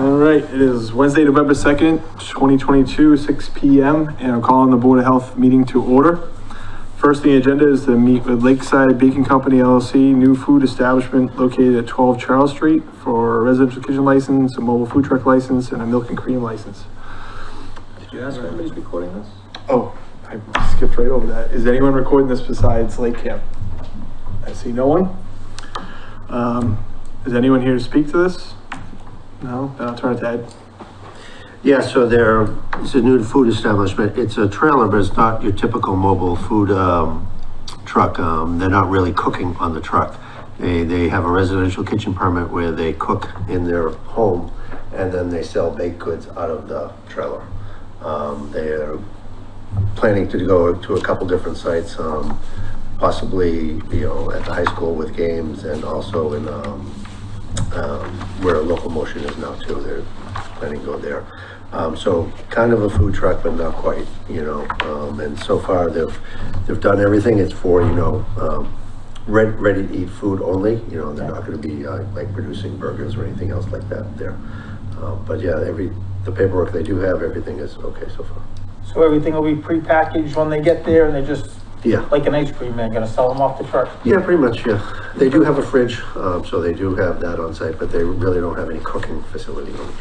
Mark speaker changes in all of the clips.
Speaker 1: All right, it is Wednesday, November 2nd, 2022, 6 p.m. and I'm calling the Board of Health meeting to order. First on the agenda is to meet with Lakeside Baking Company LLC, new food establishment located at 12 Charles Street for a residential kitchen license, a mobile food truck license, and a milk and cream license.
Speaker 2: Did you ask if anybody's recording this?
Speaker 1: Oh, I skipped right over that. Is anyone recording this besides LakeCAM? I see no one. Is anyone here to speak to this? No, then I'll turn it to Ed.
Speaker 3: Yeah, so it's a new food establishment. It's a trailer, but it's not your typical mobile food truck. They're not really cooking on the truck. They have a residential kitchen permit where they cook in their home and then they sell baked goods out of the trailer. They're planning to go to a couple different sites, possibly, at the high school with games, and also in where Locomotion is now too. They're planning to go there. So kind of a food truck, but not quite, and so far they've done everything. It's for, ready to eat food only. They're not going to be like producing burgers or anything else like that there. But yeah, the paperwork they do have, everything is okay so far.
Speaker 4: So everything will be pre-packaged when they get there, and they just,
Speaker 3: Yeah.
Speaker 4: like an ice cream, they're gonna sell them off the truck?
Speaker 3: Yeah, pretty much, yeah. They do have a fridge, so they do have that on site, but they really don't have any cooking facility on the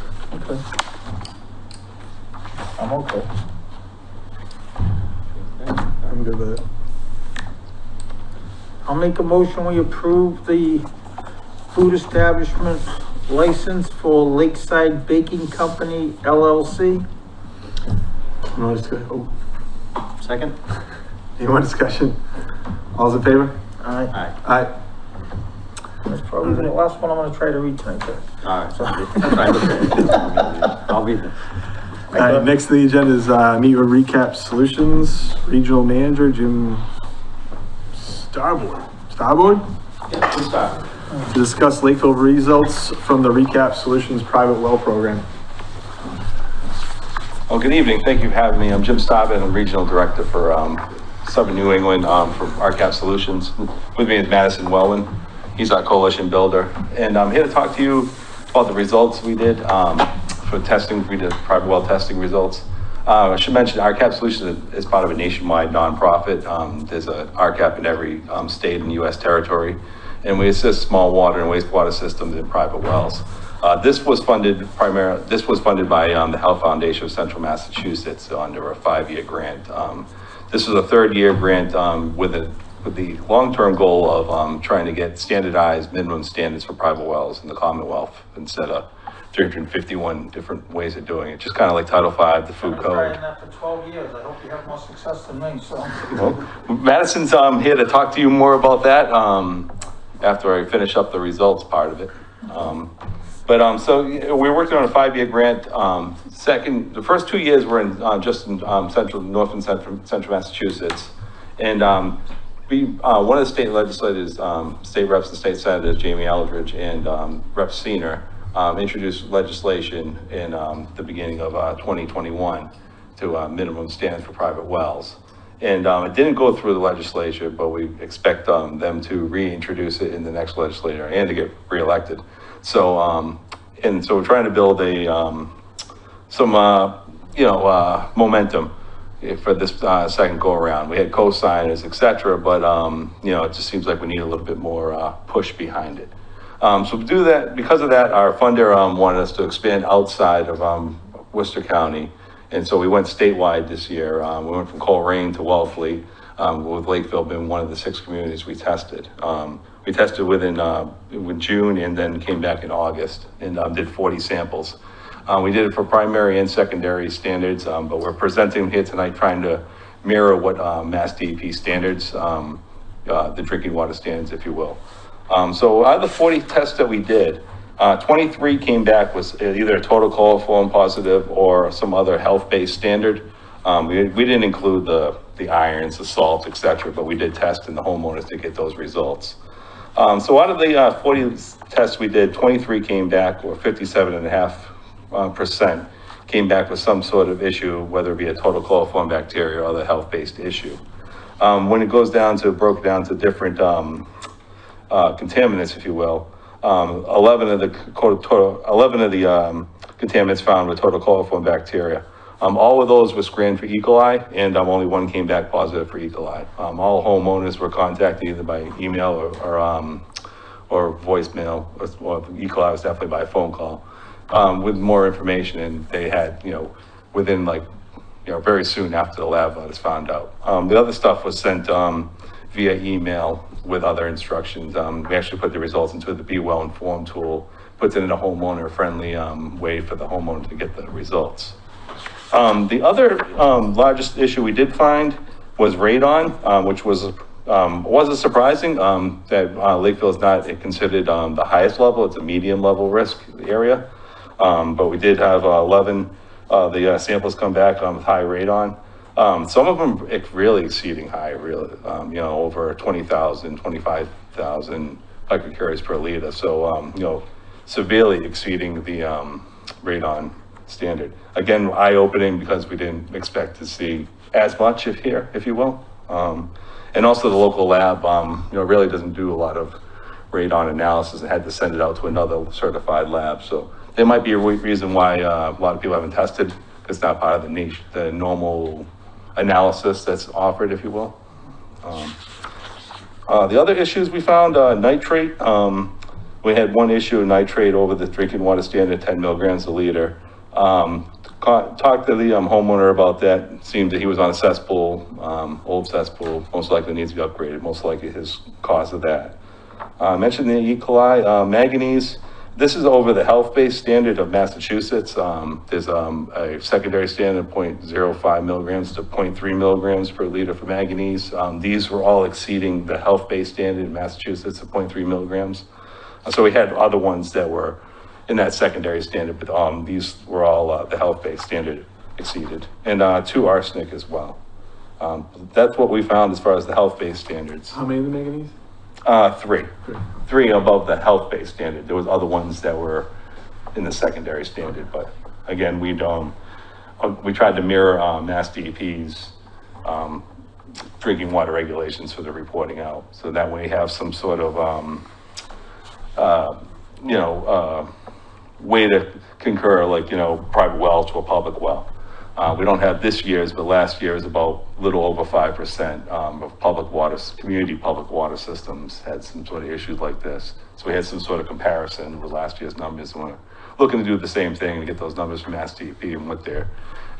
Speaker 3: truck.
Speaker 4: Okay. I'm okay.
Speaker 1: I'm good with it.
Speaker 4: I'll make a motion, we approve the food establishment license for Lakeside Baking Company LLC.
Speaker 1: No discussion.
Speaker 2: Second?
Speaker 1: Any more discussion? All's in favor?
Speaker 4: Aye.
Speaker 2: Aye.
Speaker 1: Aye.
Speaker 4: That's probably the last one I'm gonna try to read tonight, sir.
Speaker 2: All right, that's right. I'll be there.
Speaker 1: All right, next to the agenda is meet with Recap Solutions Regional Manager Jim Starboard
Speaker 2: Yeah, good start.
Speaker 1: to discuss Lakeville results from the Recap Solutions private well program.
Speaker 5: Well, good evening. Thank you for having me. I'm Jim Staben. I'm Regional Director for Southern New England for RCAP Solutions. With me is Madison Wellman. He's our coalition builder. And I'm here to talk to you about the results we did for testing. We did private well testing results. I should mention RCAP Solutions is part of a nationwide nonprofit. There's a RCAP in every state in the U.S. territory. And we assist small water and wastewater systems in private wells. This was funded by the Health Foundation of Central Massachusetts under a 5-year grant. This was a 3rd-year grant with the long-term goal of trying to get standardized minimum standards for private wells in the Commonwealth instead of 351 different ways of doing it. Just kind of like Title V, the food
Speaker 4: I've been
Speaker 5: code.
Speaker 4: trying that for 12 years, I hope you have more success than me, so.
Speaker 5: Well, Madison's here to talk to you more about that after I finish up the results part of it. So we're working on a 5-year grant. The first 2 years were in north and central Massachusetts. And one of the state legislators, state reps and state senators, Jamie Aldridge and Rep. Senior, introduced legislation in the beginning of 2021 to minimum standards for private wells. And it didn't go through the legislature, but we expect them to reintroduce it in the next legislature and to get reelected. So we're trying to build some momentum for this second go around. We had co-signers, etc., but it just seems like we need a little bit more push behind it. So to do that, because of that, our funder wanted us to expand outside of Worcester County. And so we went statewide this year. We went from Coleraine to Wellfleet, with Lakeville being one of the 6 communities we tested. We tested within June and then came back in August and did 40 samples. We did it for primary and secondary standards, but we're presenting here tonight trying to mirror what Mass DEP standards, the drinking water standards, if you will. So out of the 40 tests that we did, 23 came back with either a total coliform positive or some other health-based standard. We didn't include the irons, the salts, etc., but we did test in the homeowners to get those results. So out of the 40 tests we did, 23 came back, or 57.5% came back with some sort of issue, whether it be a total coliform bacteria or other health-based issue. When it goes down to, broke down to different contaminants, if you will, 11 of the contaminants found with total coliform bacteria. All of those were screened for E. coli, and only one came back positive for E. coli. All homeowners were contacted either by email or voicemail, or E. coli was definitely by phone call, with more information, and they had, within very soon after the lab was found out. The other stuff was sent via email with other instructions. We actually put the results into the Be Well Informed tool, puts it in a homeowner-friendly way for the homeowner to get the results. The other largest issue we did find was radon, which wasn't surprising that Lakeville is not considered the highest level. It's a medium level risk area. But we did have 11 the samples come back with high radon. Some of them really exceeding high, really, over 20,000, 25,000 picocuries per liter. So, severely exceeding the radon standard. Again, eye-opening because we didn't expect to see as much here, if you will. And also the local lab, really doesn't do a lot of radon analysis. It had to send it out to another certified lab. So there might be a reason why a lot of people haven't tested. It's not part of the niche, the normal analysis that's offered, if you will. The other issues we found, nitrate. We had one issue of nitrate over the drinking water standard, 10 milligrams a liter. Talked to the homeowner about that. It seemed that he was on a cesspool, old cesspool, most likely needs to be upgraded, most likely his cause of that. Mentioned the E. coli, manganese. This is over the health-based standard of Massachusetts. There's a secondary standard of 0.05 milligrams to 0.3 milligrams per liter for manganese. These were all exceeding the health-based standard in Massachusetts of 0.3 milligrams. So we had other ones that were in that secondary standard, but these were all the health-based standard exceeded, and 2 arsenic as well. That's what we found as far as the health-based standards.
Speaker 1: How many of the manganese?
Speaker 5: 3. 3 above the health-based standard. There was other ones that were in the secondary standard, but again, we tried to mirror Mass DEP's drinking water regulations for the reporting out, so that way you have some sort of way to concur, private well to a public well. We don't have this year's, but last year's about a little over 5% of public water, community public water systems had some sort of issues like this. So we had some sort of comparison with last year's numbers, and we're looking to do the same thing and get those numbers from Mass DEP and what their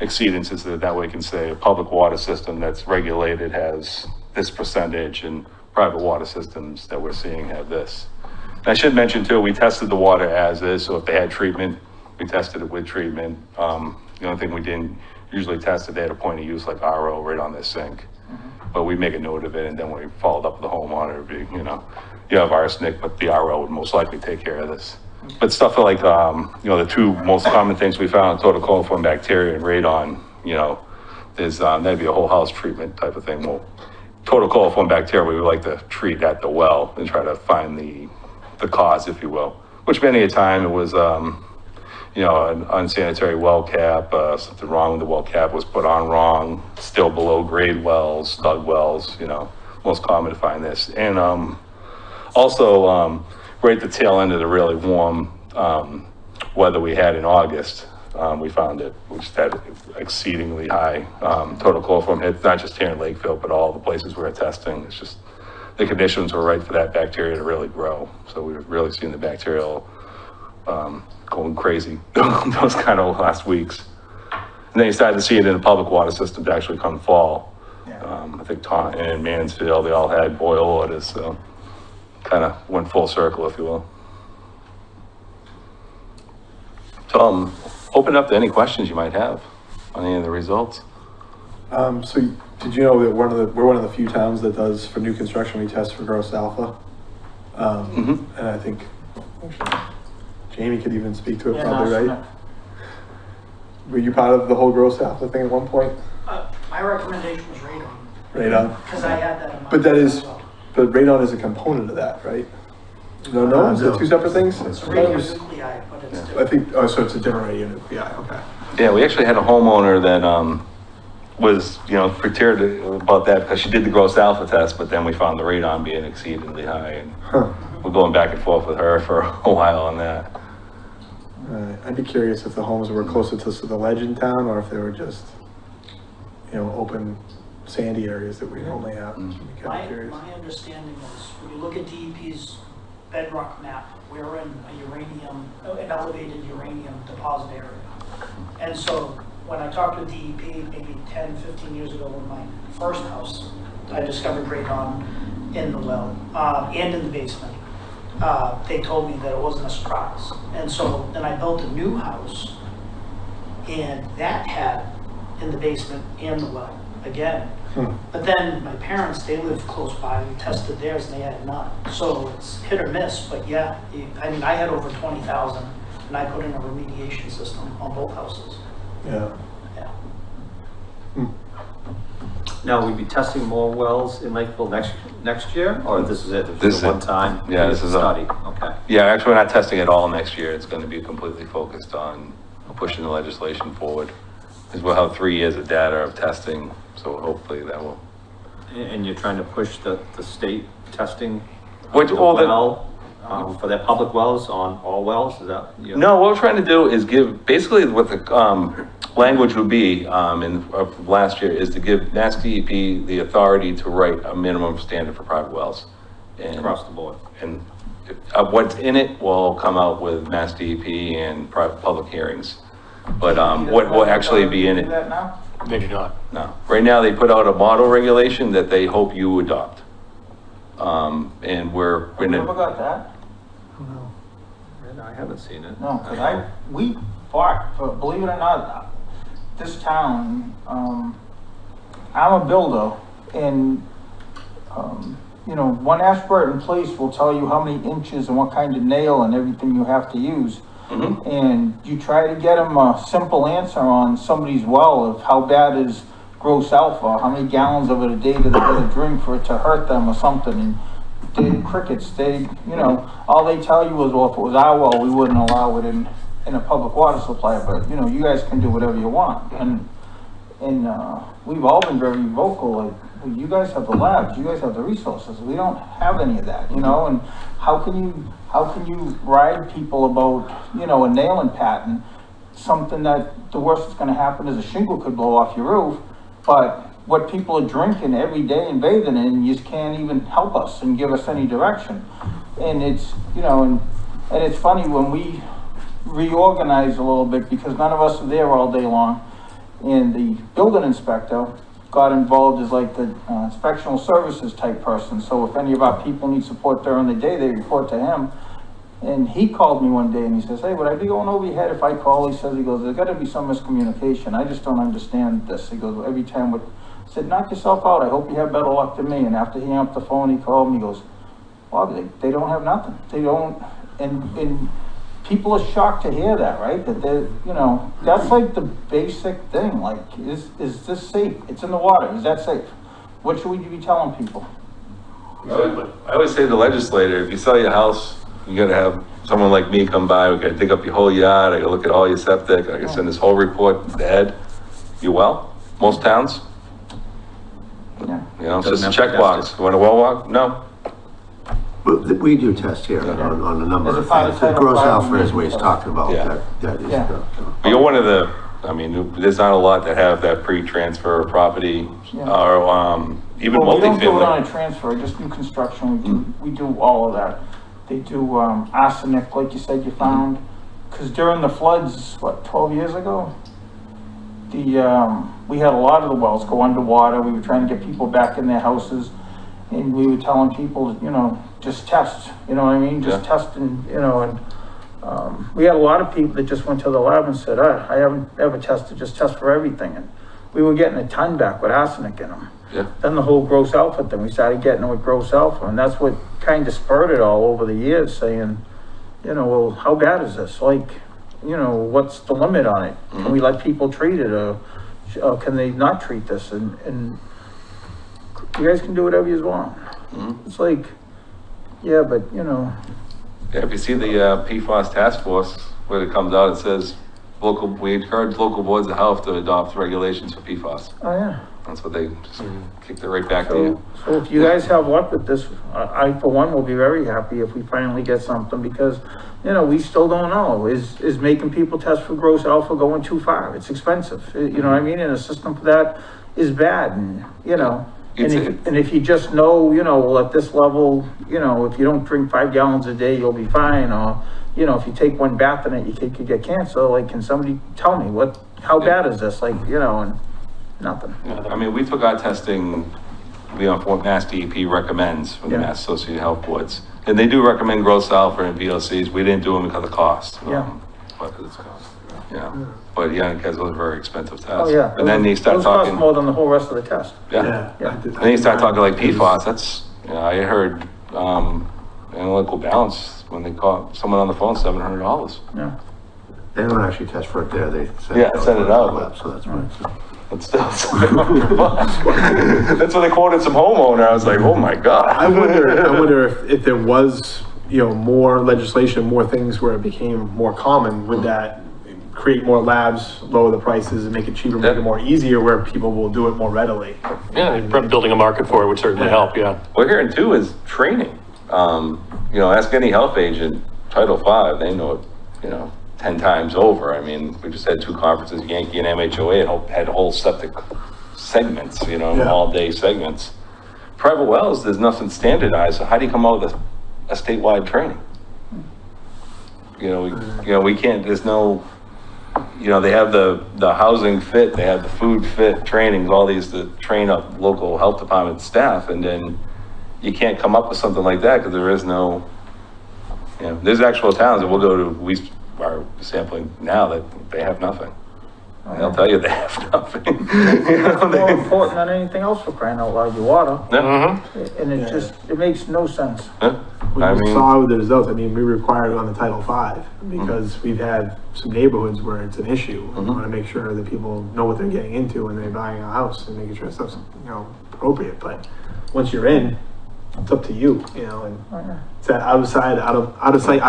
Speaker 5: exceedances are. That way we can say a public water system that's regulated has this percentage, and private water systems that we're seeing have this. And I should mention too, we tested the water as is, so if they had treatment, we tested it with treatment. The only thing we didn't usually test if they had a point of use like RO right on their sink. But we make a note of it, and then we followed up with the homeowner, you have arsenic, but the RO would most likely take care of this. But stuff like, the 2 most common things we found, total coliform bacteria and radon, there's, that'd be a whole house treatment type of thing. Well, total coliform bacteria, we would like to treat at the well and try to find the cause, if you will, which many a time it was, an unsanitary well cap, something wrong with the well cap was put on wrong, still below grade wells, stud wells, most common to find this. And also, right at the tail end of the really warm weather we had in August, we found it, which had exceedingly high total coliform hits, not just here in Lakeville, but all the places we were testing. It's just the conditions were right for that bacteria to really grow. So we've really seen the bacterial going crazy those kind of last weeks. And then you started to see it in the public water systems actually come fall.
Speaker 4: Yeah.
Speaker 5: I think Taunton and Mansfield, they all had boil orders, so kind of went full circle, if you will. So open up to any questions you might have on any of the results.
Speaker 1: So did you know that we're one of the few towns that does, for new construction, we test for gross alpha? And I think Jamie could even speak to it probably, right? Were you part of the whole gross alpha thing at one point?
Speaker 6: My recommendation was radon.
Speaker 1: Radon?
Speaker 6: Because I had that in my.
Speaker 1: But radon is a component of that, right? No, is it 2 separate things?
Speaker 6: It's radionuclei, but it's different.
Speaker 1: I think, so it's a different radionuclei, okay.
Speaker 5: Yeah, we actually had a homeowner that was, perturbed about that because she did the gross alpha test, but then we found the radon being exceedingly high, and we're going back and forth with her for a while on that.
Speaker 1: I'd be curious if the homes were closer to the ledge in town, or if they were just, open sandy areas that we normally have. I'd be kind of curious.
Speaker 6: My understanding is, when you look at DEP's bedrock map, we're in an elevated uranium deposit area. And so, when I talked with DEP maybe 10, 15 years ago with my first house, I discovered radon in the well, and in the basement. They told me that it wasn't a surprise. And so then I built a new house, and that had in the basement and the well again. But then my parents, they live close by, we tested theirs and they had none. So it's hit or miss, but yeah, I had over 20,000 and I put in a remediation system on both houses.
Speaker 1: Yeah.
Speaker 6: Yeah.
Speaker 2: Now, we'd be testing more wells in Lakeville next year, or this is it?
Speaker 5: This
Speaker 2: This
Speaker 5: is
Speaker 2: is a
Speaker 5: it.
Speaker 2: one-time
Speaker 5: Yeah, this is a-
Speaker 2: study, okay.
Speaker 5: Yeah, actually, we're not testing it all next year. It's gonna be completely focused on pushing the legislation forward. Because we'll have 3 years of data of testing, so hopefully that will.
Speaker 2: And you're trying to push the state testing?
Speaker 5: Which, all the-
Speaker 2: well, for their public wells on all wells, is that?
Speaker 5: No, what we're trying to do is give, basically what the, language would be, of last year, is to give Mass DEP the authority to write a minimum standard for private wells. And
Speaker 2: Across the board.
Speaker 5: And what's in it will come out with Mass DEP and private public hearings. But, what will actually be in
Speaker 4: Do
Speaker 5: it?
Speaker 4: that now?
Speaker 7: They do not.
Speaker 5: No. Right now, they put out a model regulation that they hope you adopt. And we're in
Speaker 4: Never
Speaker 5: it.
Speaker 4: got that?
Speaker 2: I haven't seen it.
Speaker 4: No, cause we fought for, believe it or not, this town, I'm a builder and, one expert in place will tell you how many inches and what kind of nail and everything you have to use. And you try to get them a simple answer on somebody's well of how bad is gross alpha, how many gallons of it a day do they get to drink for it to hurt them or something. And crickets, all they tell you is, well, if it was our well, we wouldn't allow it in a public water supply, but you guys can do whatever you want. And we've all been very vocal, like, well, you guys have the labs, you guys have the resources, we don't have any of that, and how can you ride people about, a nailing patent, something that the worst that's gonna happen is a shingle could blow off your roof, but what people are drinking every day and bathing in, you just can't even help us and give us any direction. And it's, and it's funny when we reorganize a little bit, because none of us are there all day long, and the building inspector got involved as like the inspectional services type person. So if any of our people need support during the day, they report to him. And he called me one day and he says, hey, would I be going over your head if I call? He goes, there's gotta be some miscommunication. I just don't understand this. He goes, every time I said, knock yourself out. I hope you have better luck than me. And after he hung up the phone, he called me, he goes, well, they don't have nothing. They don't, and people are shocked to hear that, right? That they're, that's like the basic thing. Like, is this safe? It's in the water. Is that safe? What should we be telling people?
Speaker 5: I always say to the legislator, if you sell your house, you gotta have someone like me come by, we gotta dig up your whole yard, I gotta look at all your septic, I gotta send this whole report to Ed. You well? Most towns?
Speaker 4: Yeah.
Speaker 5: It's just a
Speaker 2: Doesn't have to
Speaker 5: checkbox.
Speaker 2: test it.
Speaker 5: You want a well walk? No.
Speaker 3: But we do test here on a number
Speaker 4: As a
Speaker 3: of
Speaker 4: part of
Speaker 3: things. The
Speaker 4: Title
Speaker 3: gross
Speaker 4: V,
Speaker 3: alpha is what he's talking about.
Speaker 5: Yeah.
Speaker 3: That is,
Speaker 4: Yeah.
Speaker 5: But you're one of the, there's not a lot that have that pre-transfer property,
Speaker 4: Yeah.
Speaker 5: or, even
Speaker 4: Well, we don't do it on
Speaker 5: multifamily.
Speaker 4: a transfer, just new construction, we do all of that. They do, arsenic, like you said, you found, cause during the floods, 12 years ago? We had a lot of the wells go underwater, we were trying to get people back in their houses, and we were telling people, just test, you know what I mean? Just
Speaker 5: Yeah.
Speaker 4: test and, we had a lot of people that just went to the lab and said, I haven't ever tested, just test for everything. And we were getting a ton back with arsenic in them.
Speaker 5: Yeah.
Speaker 4: Then the whole gross alpha thing, we started getting it with gross alpha, and that's what kind of spurred it all over the years, saying, well, how bad is this? Like, what's the limit on it? Can we let people treat it, or can they not treat this? And you guys can do whatever you want. It's like, yeah, but
Speaker 5: Yeah, if you see the PFAS task force, where it comes out, it says, we encourage local boards of health to adopt regulations for PFAS.
Speaker 4: oh yeah.
Speaker 5: That's what they just kicked it right back to you.
Speaker 4: So if you guys have luck with this, I for one will be very happy if we finally get something, because, you know, we still don't know, is making people test for gross alpha going too far? It's expensive, you know what I mean? And a system for that is bad, and, you know, and if you just know, you know, well, at this level, you know, if you don't drink 5 gallons a day, you'll be fine, or, you know, if you take 1 bath in it, you could get cancer. Like, can somebody tell me how bad is this? Like, you know, and nothing.
Speaker 5: I mean, we took our testing beyond what Mass DEP recommends from the
Speaker 4: Yeah.
Speaker 5: Mass Associated Health Boards. And they do recommend gross alpha and VOCs. We didn't do them because of cost.
Speaker 4: Yeah.
Speaker 5: But it's cost. Yeah. But yeah, because those are very expensive tests.
Speaker 4: Oh, yeah.
Speaker 5: And then you start
Speaker 4: Those cost
Speaker 5: talking.
Speaker 4: more than the whole rest of the test.
Speaker 5: Yeah.
Speaker 4: Yeah.
Speaker 5: And then you start talking like PFAS, that's, you know, I heard, analytical balance, when they call someone on the phone, $700.
Speaker 4: Yeah.
Speaker 3: They don't actually test for it there, they
Speaker 5: Yeah, send it out.
Speaker 3: lab, so that's right.
Speaker 5: But still, that's what they quoted some homeowner. I was like, oh my God.
Speaker 1: I wonder if there was, you know, more legislation, more things where it became more common, would that create more labs, lower the prices and make it cheaper, make it more easier where people will do it more readily?
Speaker 7: Yeah, building a market for it would certainly help, yeah.
Speaker 5: We're hearing too is training. You know, ask any health agent, Title V, they know it, you know, 10 times over. I mean, we just had 2 conferences, Yankee and MHOA, had whole septic segments, you know, all day segments. Private wells, there's nothing standardized, so how do you come out with a statewide training? You know, we can't, there's no, you know, they have the housing fit, they have the food fit trainings, all these to train up local health department staff, and then you can't come up with something like that because there is no, you know, there's actual towns that we'll go to, we are sampling now that they have nothing. They'll tell you they have nothing. You know,
Speaker 4: More important than anything else, for crying out loud, your water.
Speaker 5: Yeah.
Speaker 4: And it just, it makes no sense.
Speaker 5: Yeah.
Speaker 1: When
Speaker 5: I
Speaker 1: we
Speaker 5: mean,
Speaker 1: saw with the results, I mean, we required it on the Title V because we've had some neighborhoods where it's an issue. We want to make sure that people know what they're getting into when they're buying a house and making sure stuff's, you know, appropriate. But once you're in, it's up to you, you know, and it's that out of sight, out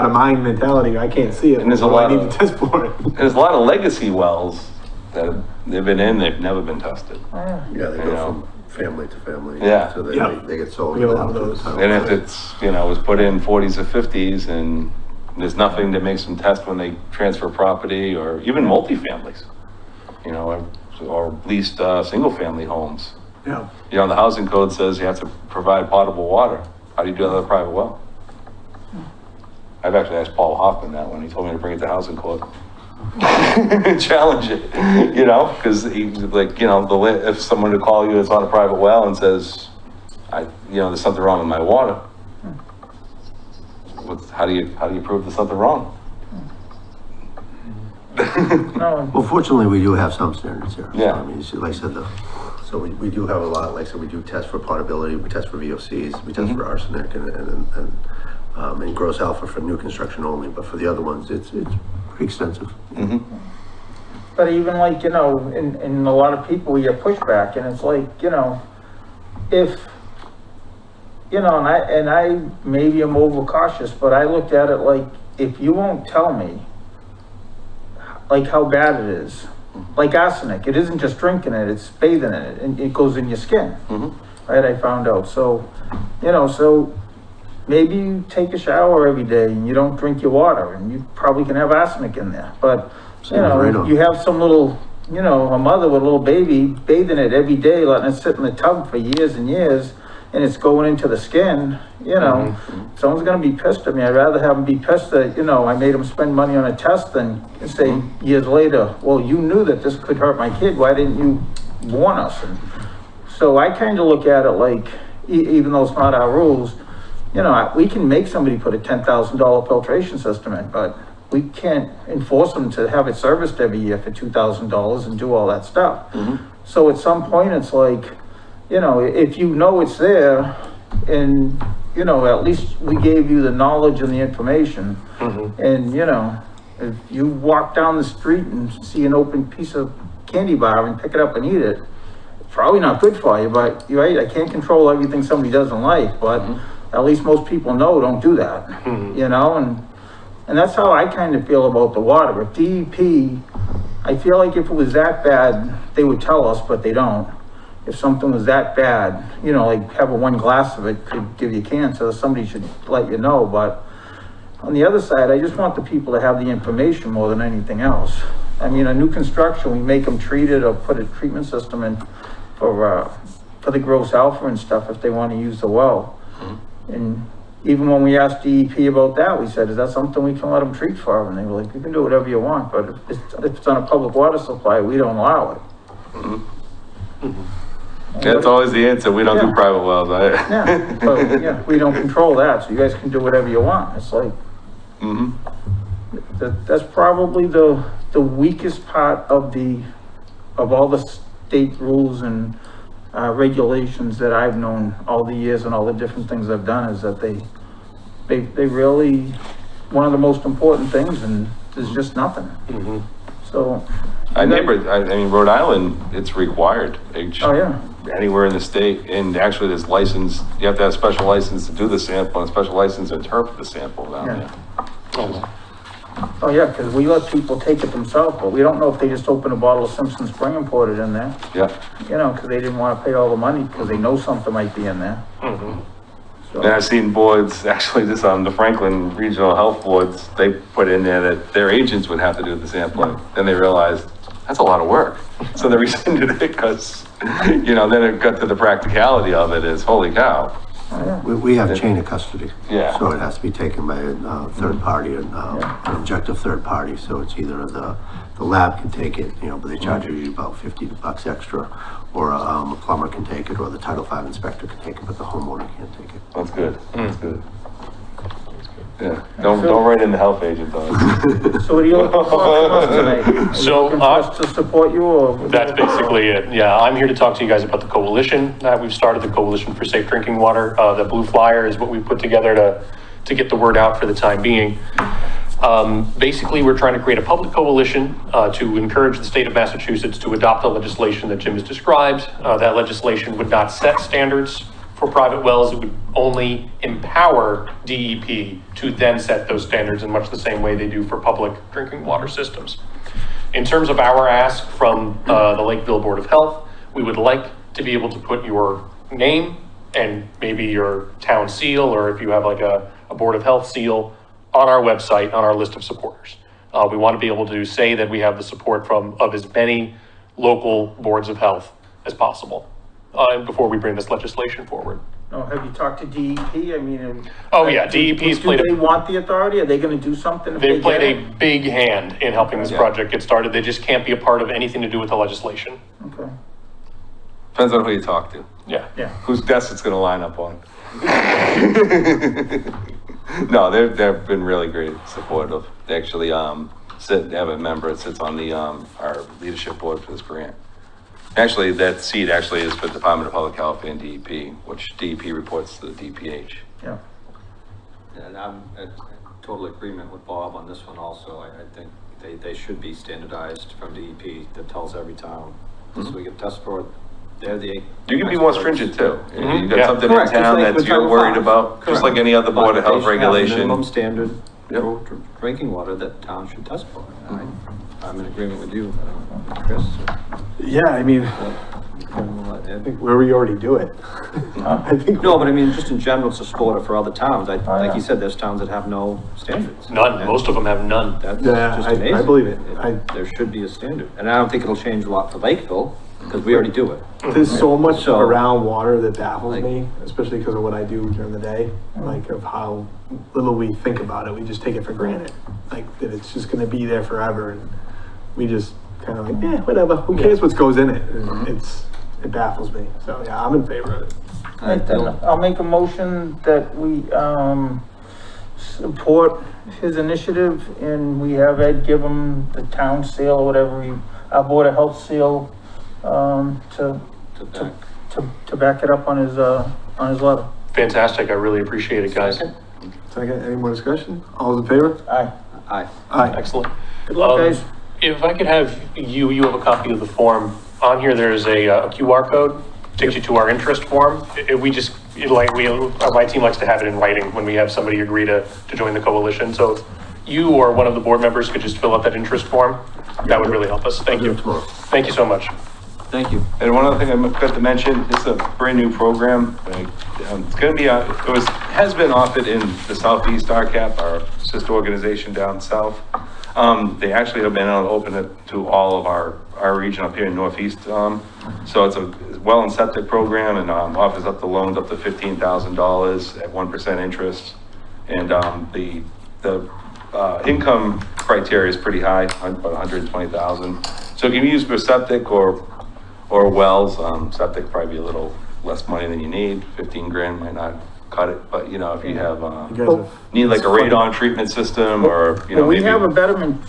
Speaker 1: of mind mentality. I can't see it.
Speaker 5: And there's a
Speaker 1: so I
Speaker 5: lot
Speaker 1: need
Speaker 5: of-
Speaker 1: to test for it.
Speaker 5: there's a lot of legacy wells that they've been in, they've never been tested.
Speaker 3: Yeah, they
Speaker 5: You
Speaker 3: go
Speaker 5: know.
Speaker 3: from family to family.
Speaker 5: Yeah.
Speaker 3: So
Speaker 1: Yeah.
Speaker 3: they get sold.
Speaker 1: We get a lot of
Speaker 3: to the
Speaker 1: those.
Speaker 3: Title
Speaker 5: And if
Speaker 3: V.
Speaker 5: it's, you know, was put in 40s or 50s and there's nothing that makes them test when they transfer property or even multifamilies, you know, or at least, single-family homes.
Speaker 1: Yeah.
Speaker 5: You know, the housing code says you have to provide potable water. How do you do that with a private well? I've actually asked Paul Hoffman that when he told me to bring it to housing court. Challenge it, you know, because he, like, you know, if someone to call you that's on a private well and says, you know, there's something wrong with my water. How do you prove there's something wrong?
Speaker 4: No,
Speaker 3: Well, fortunately, we do have some standards here. So,
Speaker 5: Yeah.
Speaker 3: I mean, like I said, so we do have a lot, like I said, we do test for potability, we test for VOCs, we test for arsenic and gross alpha for new construction only, but for the other ones, it's pretty extensive.
Speaker 4: but even like, you know, in a lot of people, you get pushback, and it's like, you know, if, you know, and I maybe I'm overcautious, but I looked at it like, if you won't tell me, like, how bad it is, like arsenic, it isn't just drinking it, it's bathing in it, and it goes in your skin, right? I found out. So, you know, so maybe you take a shower every day and you don't drink your water, and you probably can have arsenic in there. But, you
Speaker 3: Seems right
Speaker 4: know,
Speaker 3: on.
Speaker 4: you have some little, you know, a mother with a little baby bathing it every day, letting it sit in the tub for years and years, and it's going into the skin, you know, someone's gonna be pissed at me. I'd rather have them be pissed that, you know, I made them spend money on a test than say years later, well, you knew that this could hurt my kid, why didn't you warn us? And so I kind of look at it like, even though it's not our rules, you know, we can make somebody put a $10,000 filtration system in, but we can't enforce them to have it serviced every year for $2,000 and do all that stuff. So at some point, it's like, you know, if you know it's there, and, you know, at least we gave you the knowledge and the information. And, you know, if you walk down the street and see an open piece of candy bar and pick it up and eat it, it's probably not good for you, but you're right, I can't control everything somebody does in life, but at least most people know, don't do that, you know, and that's how I kind of feel about the water. If DEP, I feel like if it was that bad, they would tell us, but they don't. if something was that bad, you know, like having one glass of it could give you cancer, somebody should let you know, but on the other side, I just want the people to have the information more than anything else. I mean, a new construction, we make them treat it or put a treatment system in for the gross alpha and stuff if they want to use the well. And even when we asked DEP about that, we said, is that something we can let them treat for? And they were like, you can do whatever you want, but if it's on a public water supply, we don't allow it.
Speaker 5: That's always the answer. We don't do
Speaker 4: Yeah.
Speaker 5: private wells.
Speaker 4: Yeah, but yeah, we don't control that, so you guys can do whatever you want. It's like, that's probably the weakest part of all the state rules and regulations that I've known all the years and all the different things I've done, is that they really, one of the most important things, and there's just nothing. So.
Speaker 5: I mean, Rhode Island, it's required.
Speaker 4: Oh, yeah.
Speaker 5: Anywhere in the state, and actually there's license, you have to have a special license to do the sample and a special license to interpret the sample down
Speaker 4: Yeah.
Speaker 5: there.
Speaker 4: Oh, yeah, because we let people take it themselves, but we don't know if they just opened a bottle of Simpson Spring and poured it in there.
Speaker 5: Yeah.
Speaker 4: You know, because they didn't want to pay all the money because they know something might be in there.
Speaker 5: And I've seen boards, actually this on the Franklin Regional Health Boards, they put in there that their agents would have to do the sampling. Then they realized, that's a lot of work. So they rescinded it because, you know, then it got to the practicality of it is, holy cow.
Speaker 3: We have chain of custody.
Speaker 5: Yeah.
Speaker 3: So it has to be taken by a third party, an objective third party. So it's either the lab can take it, you know, but they charge you about $50 extra, or a plumber can take it, or the Title V inspector can take it, but the homeowner can't take it.
Speaker 5: That's good. That's good. Yeah. Don't write in the health agent though.
Speaker 4: So what are you looking for from us tonight?
Speaker 7: So,
Speaker 4: Looking for us to support you, or?
Speaker 7: That's basically it. Yeah, I'm here to talk to you guys about the coalition that we've started, the Coalition for Safe Drinking Water. The blue flyer is what we put together to get the word out for the time being. Basically, we're trying to create a public coalition to encourage the state of Massachusetts to adopt the legislation that Jim has described. That legislation would not set standards for private wells. It would only empower DEP to then set those standards in much the same way they do for public drinking water systems. In terms of our ask from the Lakeville Board of Health, we would like to be able to put your name and maybe your town seal, or if you have like a Board of Health seal, on our website, on our list of supporters. We want to be able to say that we have the support of as many local boards of health as possible before we bring this legislation forward.
Speaker 4: Oh, have you talked to DEP? I mean.
Speaker 7: Oh, yeah, DEP's played
Speaker 4: Do they want the authority? Are they going to do something if they
Speaker 7: They've played
Speaker 4: get
Speaker 7: a
Speaker 4: it?
Speaker 7: big hand in helping this project get started. They just can't be a part of anything to do with the legislation.
Speaker 4: Okay.
Speaker 5: Depends on who you talk to.
Speaker 7: Yeah.
Speaker 4: Yeah.
Speaker 5: Whose desk it's gonna line up on. No, they've been really great, supportive. They actually, they have a member that sits on the, our leadership board for this grant. Actually, that seat actually is for the Department of Public Health and DEP, which DEP reports to the DPH.
Speaker 4: Yeah.
Speaker 2: And I'm in total agreement with Bob on this one also. I think they should be standardized from DEP that tells every town, this is what we get tested for. They're the.
Speaker 5: You can be more stringent too. You got
Speaker 7: Yeah.
Speaker 5: something
Speaker 2: Correct,
Speaker 5: in
Speaker 2: just
Speaker 5: town
Speaker 2: like
Speaker 5: that
Speaker 2: with
Speaker 5: you're
Speaker 2: Title
Speaker 5: worried
Speaker 2: V.
Speaker 5: about, just
Speaker 2: Correct.
Speaker 5: like any other Board of
Speaker 2: But they
Speaker 5: Health
Speaker 2: should have minimum
Speaker 5: regulation.
Speaker 2: standard
Speaker 5: Yep.
Speaker 2: for drinking water that towns should test for. I'm in agreement with you, Chris.
Speaker 1: Yeah, I mean,
Speaker 2: I think.
Speaker 1: where we already do it. I think.
Speaker 2: No, but I mean, just in general, to support it for other towns. Like
Speaker 4: yeah.
Speaker 2: you said, there's towns that have no standards.
Speaker 7: None.
Speaker 2: And
Speaker 7: Most of them have none.
Speaker 2: That's
Speaker 1: Yeah,
Speaker 2: just
Speaker 1: I
Speaker 2: amazing.
Speaker 1: believe it.
Speaker 2: There should be a standard. And I don't think it'll change a lot for Lakeville, because we already do it.
Speaker 1: There's so much
Speaker 2: So-
Speaker 1: around water that baffles
Speaker 2: Like-
Speaker 1: me, especially because of what I do during the day, like of how little we think about it. We just take it for granted, like that it's just gonna be there forever, and we just kind of like, whatever. Who cares what goes in it? And it baffles me. So yeah, I'm in favor of it.
Speaker 4: Right, then I'll make a motion that we, support his initiative, and we have Ed give him the town seal or whatever, our Board of Health seal, to back it up on his letter.
Speaker 7: Fantastic. I really appreciate it, guys.
Speaker 1: Second, any more discussion? All those in favor?
Speaker 4: Aye.
Speaker 2: Aye.
Speaker 1: Aye.
Speaker 7: Excellent.
Speaker 4: Good luck, guys.
Speaker 7: If I could have you have a copy of the form. On here, there's a QR code, takes you to our interest form. My team likes to have it in writing when we have somebody agree to join the coalition. So if you or one of the board members could just fill out that interest form, that would really help us. Thank you. Thank you so much.
Speaker 2: Thank you.
Speaker 5: And one other thing I forgot to mention, this is a brand new program. It's gonna be, has been offered in the Southeast RCAP, our sister organization down south. They actually have been able to open it to all of our region up here in Northeast. So it's a well and septic program and, offers up the loans up to $15,000 at 1% interest. And, the income criteria is pretty high, about 120,000. So it can be used for septic or wells. Septic probably be a little less money than you need. 15 grand might not cut it, but you know, if you have,
Speaker 1: You guys have-
Speaker 5: need like a radon treatment system or, you know,
Speaker 4: But we
Speaker 5: maybe.
Speaker 4: have a betterment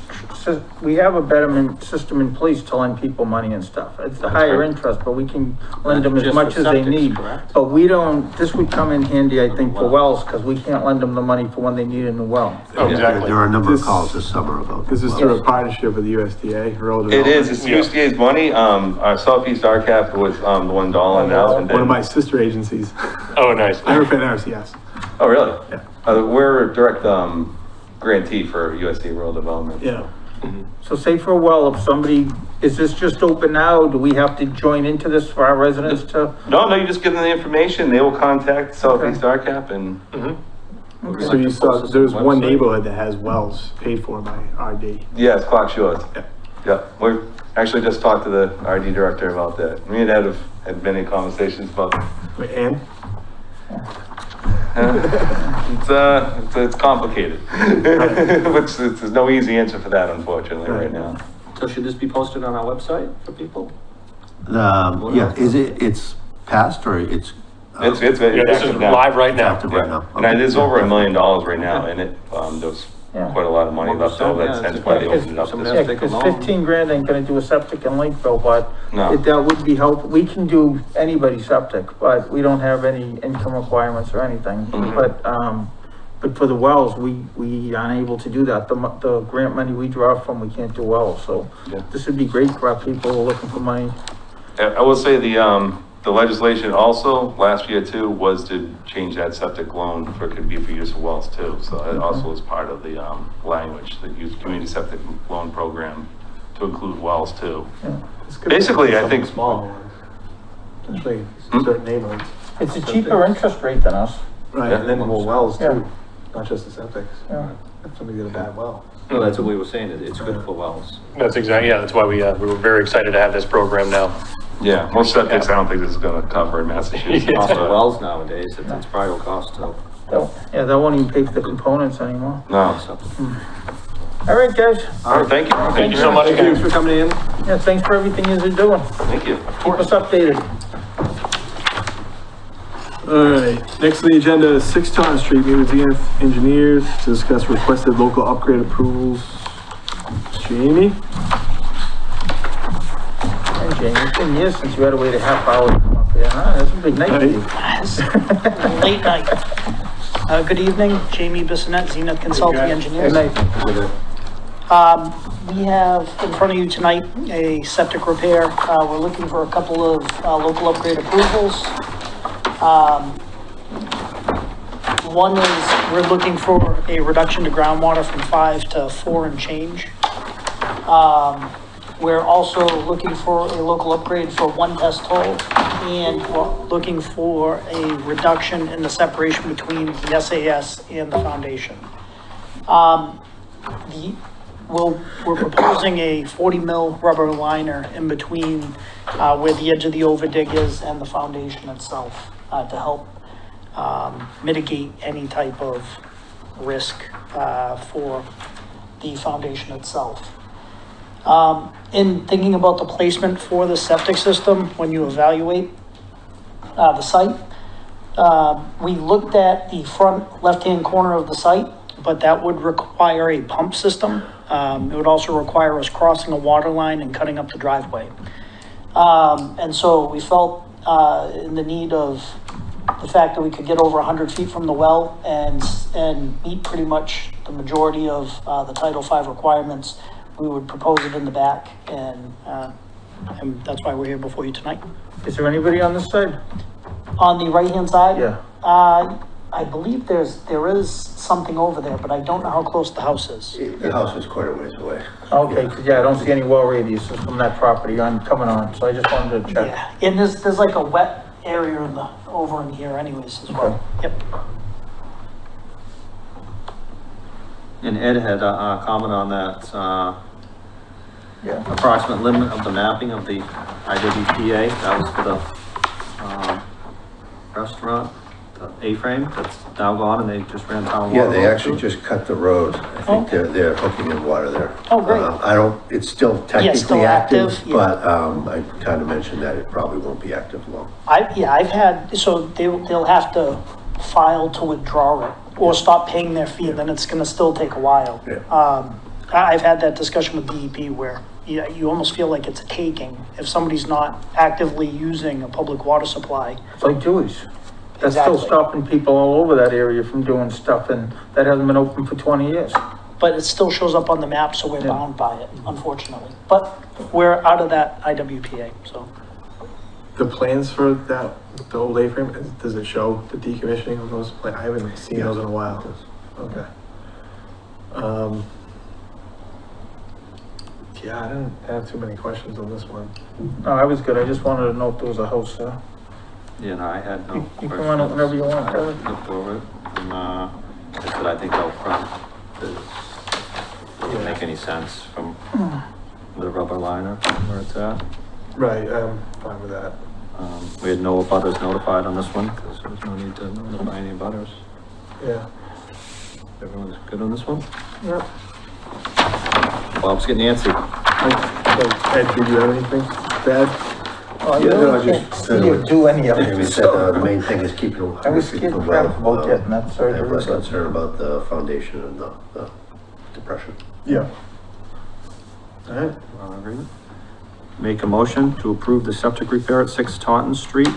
Speaker 4: system in place to lend people money and stuff. It's the higher
Speaker 5: right.
Speaker 4: interest, but we can lend them as
Speaker 2: Just
Speaker 4: much
Speaker 2: for
Speaker 4: as they
Speaker 2: septics,
Speaker 4: need.
Speaker 2: correct?
Speaker 4: But we don't, this would come in handy, I think, for wells, because we can't lend them the money for when they need a new well.
Speaker 7: Oh, exactly.
Speaker 3: There are a number of
Speaker 1: This-
Speaker 3: calls this summer about.
Speaker 1: This is through a partnership with the USDA, rural
Speaker 5: It
Speaker 1: development.
Speaker 5: is, it's USDA's money. Our Southeast RCAP was, the one dollar now. And
Speaker 1: One of
Speaker 5: then,
Speaker 1: my sister agencies.
Speaker 7: Oh, nice.
Speaker 1: I never paid ours, yes.
Speaker 5: oh, really?
Speaker 1: Yeah.
Speaker 5: We're a direct, grantee for USDA rural development.
Speaker 1: Yeah.
Speaker 4: So say for a well, if somebody, is this just open now? Do we have to join into this for our residents to?
Speaker 5: No, you just give them the information. They will contact Southeast RCAP and,
Speaker 1: So you saw, there's one neighborhood that has wells paid for by RD.
Speaker 5: yeah, it's Clark Shores.
Speaker 1: Yeah.
Speaker 5: Yeah, we actually just talked to the RD director about that. Me and Ed have had many conversations about
Speaker 1: Wait, and?
Speaker 5: it's complicated. Which, there's no easy answer for that, unfortunately, right now.
Speaker 2: So should this be posted on our website for people?
Speaker 3: Yeah, it's passed or it's?
Speaker 5: It's
Speaker 7: Yeah, this is
Speaker 5: active now.
Speaker 7: live right now.
Speaker 3: Active right now.
Speaker 5: And it is over $1 million right now, and it, there's
Speaker 4: Yeah.
Speaker 5: quite a lot of money left over, that's hence why they opened it up
Speaker 2: Some
Speaker 5: this.
Speaker 4: Yeah,
Speaker 2: Take a
Speaker 4: because
Speaker 2: loan.
Speaker 4: 15 grand ain't gonna do a septic in Lakeville, but
Speaker 5: No.
Speaker 4: that would be helpful. We can do anybody's septic, but we don't have any income requirements or anything.
Speaker 5: Mhm.
Speaker 4: But for the wells, we aren't able to do that. The grant money we draw from, we can't do wells, so
Speaker 5: Yeah.
Speaker 4: this would be great for our people who are looking for money.
Speaker 5: I will say the legislation also, last year too, was to change that septic loan for, could be for use of wells too. So it also is part of the, language, the youth community septic loan program to include wells too.
Speaker 1: It's good
Speaker 5: Basically,
Speaker 1: for
Speaker 5: I think-
Speaker 1: some Small ones. Especially
Speaker 5: Hmm?
Speaker 1: certain neighborhoods.
Speaker 4: It's a cheaper interest rate than us.
Speaker 1: Right,
Speaker 5: Yeah.
Speaker 1: and then more wells
Speaker 4: Yeah.
Speaker 1: too, not just the septics.
Speaker 4: Yeah.
Speaker 1: If somebody did a bad well.
Speaker 2: No, that's what we were saying, it's good for wells.
Speaker 7: That's exactly, yeah, that's why we were very excited to have this program now.
Speaker 5: Yeah, most septics, I don't think this is gonna cover in Massachusetts.
Speaker 7: Yeah.
Speaker 2: Also
Speaker 5: but-
Speaker 2: wells nowadays, it's probably will cost too.
Speaker 4: That won't even pay for the components anymore.
Speaker 5: No.
Speaker 2: So,
Speaker 4: All right, guys.
Speaker 5: All right, thank you.
Speaker 7: Thank you so much,
Speaker 1: Thanks
Speaker 7: guys.
Speaker 1: for coming in.
Speaker 4: Yeah, thanks for everything you're doing.
Speaker 5: Thank you.
Speaker 4: Keep us updated.
Speaker 1: All right, next on the agenda is 6 Taunton Street, meet with ZF engineers to discuss requested local upgrade approvals. Jamie?
Speaker 4: Hey, Jamie, it's been years since you had to wait a half hour to come up here, huh? That's a big night for you.
Speaker 6: Late night. Good evening, Jamie Bissonette, Zenith Consulting Engineers.
Speaker 4: Good night.
Speaker 6: We have in front of you tonight a septic repair. We're looking for a couple of local upgrade approvals. One is we're looking for a reduction to groundwater from 5 to 4 and change. We're also looking for a local upgrade for one test hole, and we're looking for a reduction in the separation between the SAS and the foundation. We're proposing a 40 mil rubber liner in between where the edge of the overdig is and the foundation itself to help mitigate any type of risk for the foundation itself. In thinking about the placement for the septic system, when you evaluate the site, we looked at the front left-hand corner of the site, but that would require a pump system. It would also require us crossing a water line and cutting up the driveway. And so we felt in the need of the fact that we could get over 100 feet from the well and meet pretty much the majority of the Title V requirements, we would propose it in the back, and that's why we're here before you tonight.
Speaker 4: Is there anybody on this side?
Speaker 6: On the right-hand side?
Speaker 4: Yeah.
Speaker 6: I believe there is something over there, but I don't know how close the house is.
Speaker 3: The house is quite a ways away.
Speaker 4: Okay, 'cause yeah, I don't see any well radiuses from that property coming on, so I just wanted to check.
Speaker 6: Yeah, and there's like a wet area over in here anyways as well. Yep.
Speaker 2: And Ed had a comment on that,
Speaker 4: Yeah.
Speaker 2: approximate limit of the mapping of the IWPA. That was for the, restaurant, the A-frame that's now gone and they just ran town water.
Speaker 3: Yeah, they
Speaker 2: over
Speaker 3: actually
Speaker 2: to.
Speaker 3: just cut the road. I think they're hooking in water there.
Speaker 6: Oh, great.
Speaker 3: I don't, it's still
Speaker 6: still
Speaker 3: technically active,
Speaker 6: active, yeah.
Speaker 3: but, I kind of mentioned that it probably won't be active long.
Speaker 6: I've had, so they'll have to file to withdraw it or stop paying their fee, and then it's gonna still take a while.
Speaker 3: Yeah.
Speaker 6: I've had that discussion with DEP where you almost feel like it's a taking if somebody's not actively using a public water supply.
Speaker 4: It's like Dewey's. That's still
Speaker 6: Exactly.
Speaker 4: stopping people all over that area from doing stuff, and that hasn't been open for 20 years.
Speaker 6: But it still shows up on the map, so we're
Speaker 4: Yeah.
Speaker 6: bound by it, unfortunately. But we're out of that IWPA, so.
Speaker 1: The plans for that, the old A-frame, does it show the decommissioning of those plans? I haven't seen those in a while. Okay. Yeah, I didn't have too many questions on this one.
Speaker 4: No, I was good. I just wanted to know if there was a house there.
Speaker 2: Yeah, no, I had no.
Speaker 4: You can run it whenever you want, Kevin.
Speaker 2: Looked over it, and, I said, I think out front doesn't make any sense from the rubber liner where it's at.
Speaker 1: Right, I'm fine with that.
Speaker 2: We had no butters notified on this one, because there was no need to notify any butters.
Speaker 1: Yeah.
Speaker 2: Everyone's good on this one?
Speaker 4: Yep.
Speaker 2: Bob's getting antsy.
Speaker 1: Ed, did you have anything to add?
Speaker 4: Oh, I
Speaker 3: Yeah, no,
Speaker 4: really
Speaker 3: I
Speaker 4: can't
Speaker 3: just,
Speaker 4: see you do any of
Speaker 3: Like we
Speaker 4: it.
Speaker 3: said, the main thing is keeping.
Speaker 4: I was scared
Speaker 3: keeping
Speaker 4: crap
Speaker 3: well.
Speaker 4: about getting that
Speaker 3: I
Speaker 4: surgery.
Speaker 3: have less concern about the foundation and the depression.
Speaker 1: Yeah. All right.
Speaker 2: All in agreement? Make a motion to approve the septic repair at 6 Taunton Street,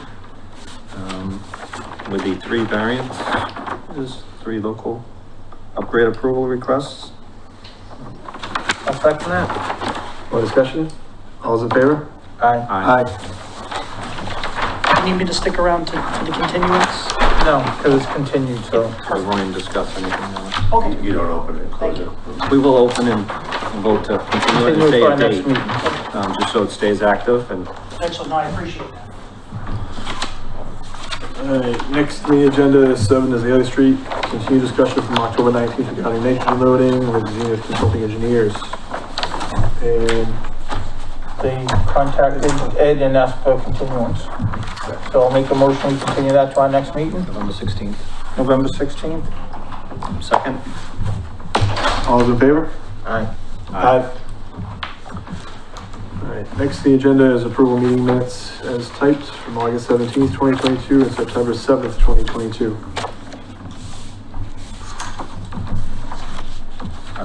Speaker 2: with the 3 variants, 3 local upgrade approval requests.
Speaker 4: I'll second that.
Speaker 1: More discussion? All's in favor?
Speaker 4: Aye.
Speaker 6: You need me to stick around to the continuance?
Speaker 4: No, because it's continued, so.
Speaker 2: We won't even discuss anything on it.
Speaker 6: Okay.
Speaker 3: You don't open it, close
Speaker 6: Thank
Speaker 3: it.
Speaker 2: We will open and vote to continue it and
Speaker 4: Continue
Speaker 2: stay
Speaker 4: for our
Speaker 2: a
Speaker 4: next
Speaker 2: date,
Speaker 4: meeting.
Speaker 2: just so it stays active and
Speaker 6: Excellent, no, I appreciate that.
Speaker 1: All right, next on the agenda is 7 is the other street. Continue discussion from October 19th regarding nitrogen loading with Zenith Consulting Engineers. And
Speaker 4: They contacted Ed and asked for continuance. So I'll make a motion, we continue that to our next meeting,
Speaker 2: November 16th.
Speaker 4: November 16th.
Speaker 2: Second?
Speaker 1: all's in favor?
Speaker 4: Aye.
Speaker 1: Aye. All right, next on the agenda is approval meeting minutes as typed from August 17th, 2022 and September 7th, 2022.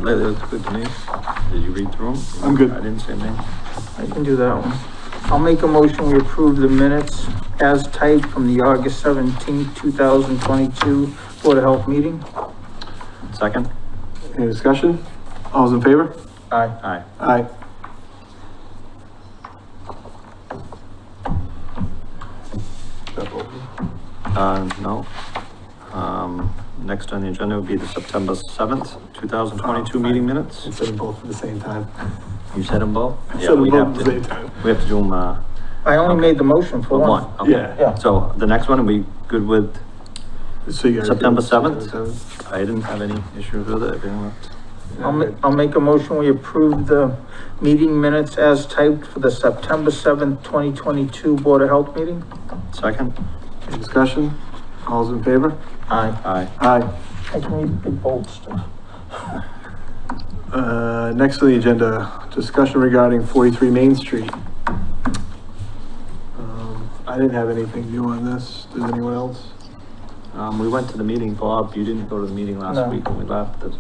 Speaker 2: They look good to me. Did you read through them?
Speaker 1: I'm good.
Speaker 2: I didn't say anything.
Speaker 4: I can do that one. I'll make a motion, we approve the minutes as typed from the August 17th, 2022 Board of Health meeting.
Speaker 2: Second?
Speaker 1: Any discussion? All's in favor?
Speaker 4: Aye.
Speaker 2: Aye.
Speaker 1: Aye.
Speaker 2: No. Next on the agenda would be the September 7th, 2022 meeting minutes.
Speaker 1: Instead of both at the same time.
Speaker 2: You said them both?
Speaker 1: Instead
Speaker 2: Yeah,
Speaker 1: of
Speaker 2: we
Speaker 1: both
Speaker 2: have
Speaker 1: at the
Speaker 2: to,
Speaker 1: same time.
Speaker 2: we have to do them,
Speaker 4: I only
Speaker 2: Okay.
Speaker 4: made the motion for one.
Speaker 2: okay.
Speaker 4: Yeah.
Speaker 2: So the next one, are we good with?
Speaker 1: So you guys-
Speaker 2: September 7th? I didn't have any issues with it. Everyone left.
Speaker 4: I'll make a motion, we approve the meeting minutes as typed for the September 7th, 2022 Board of Health meeting.
Speaker 2: Second?
Speaker 1: Any discussion? All's in favor?
Speaker 4: Aye.
Speaker 2: Aye.
Speaker 1: Aye.
Speaker 4: I can read big bold stuff.
Speaker 1: Next on the agenda, discussion regarding 43 Main Street. I didn't have anything new on this. Does anyone else?
Speaker 2: We went to the meeting, Bob, you didn't go to the meeting
Speaker 4: No.
Speaker 2: last week when we left. The,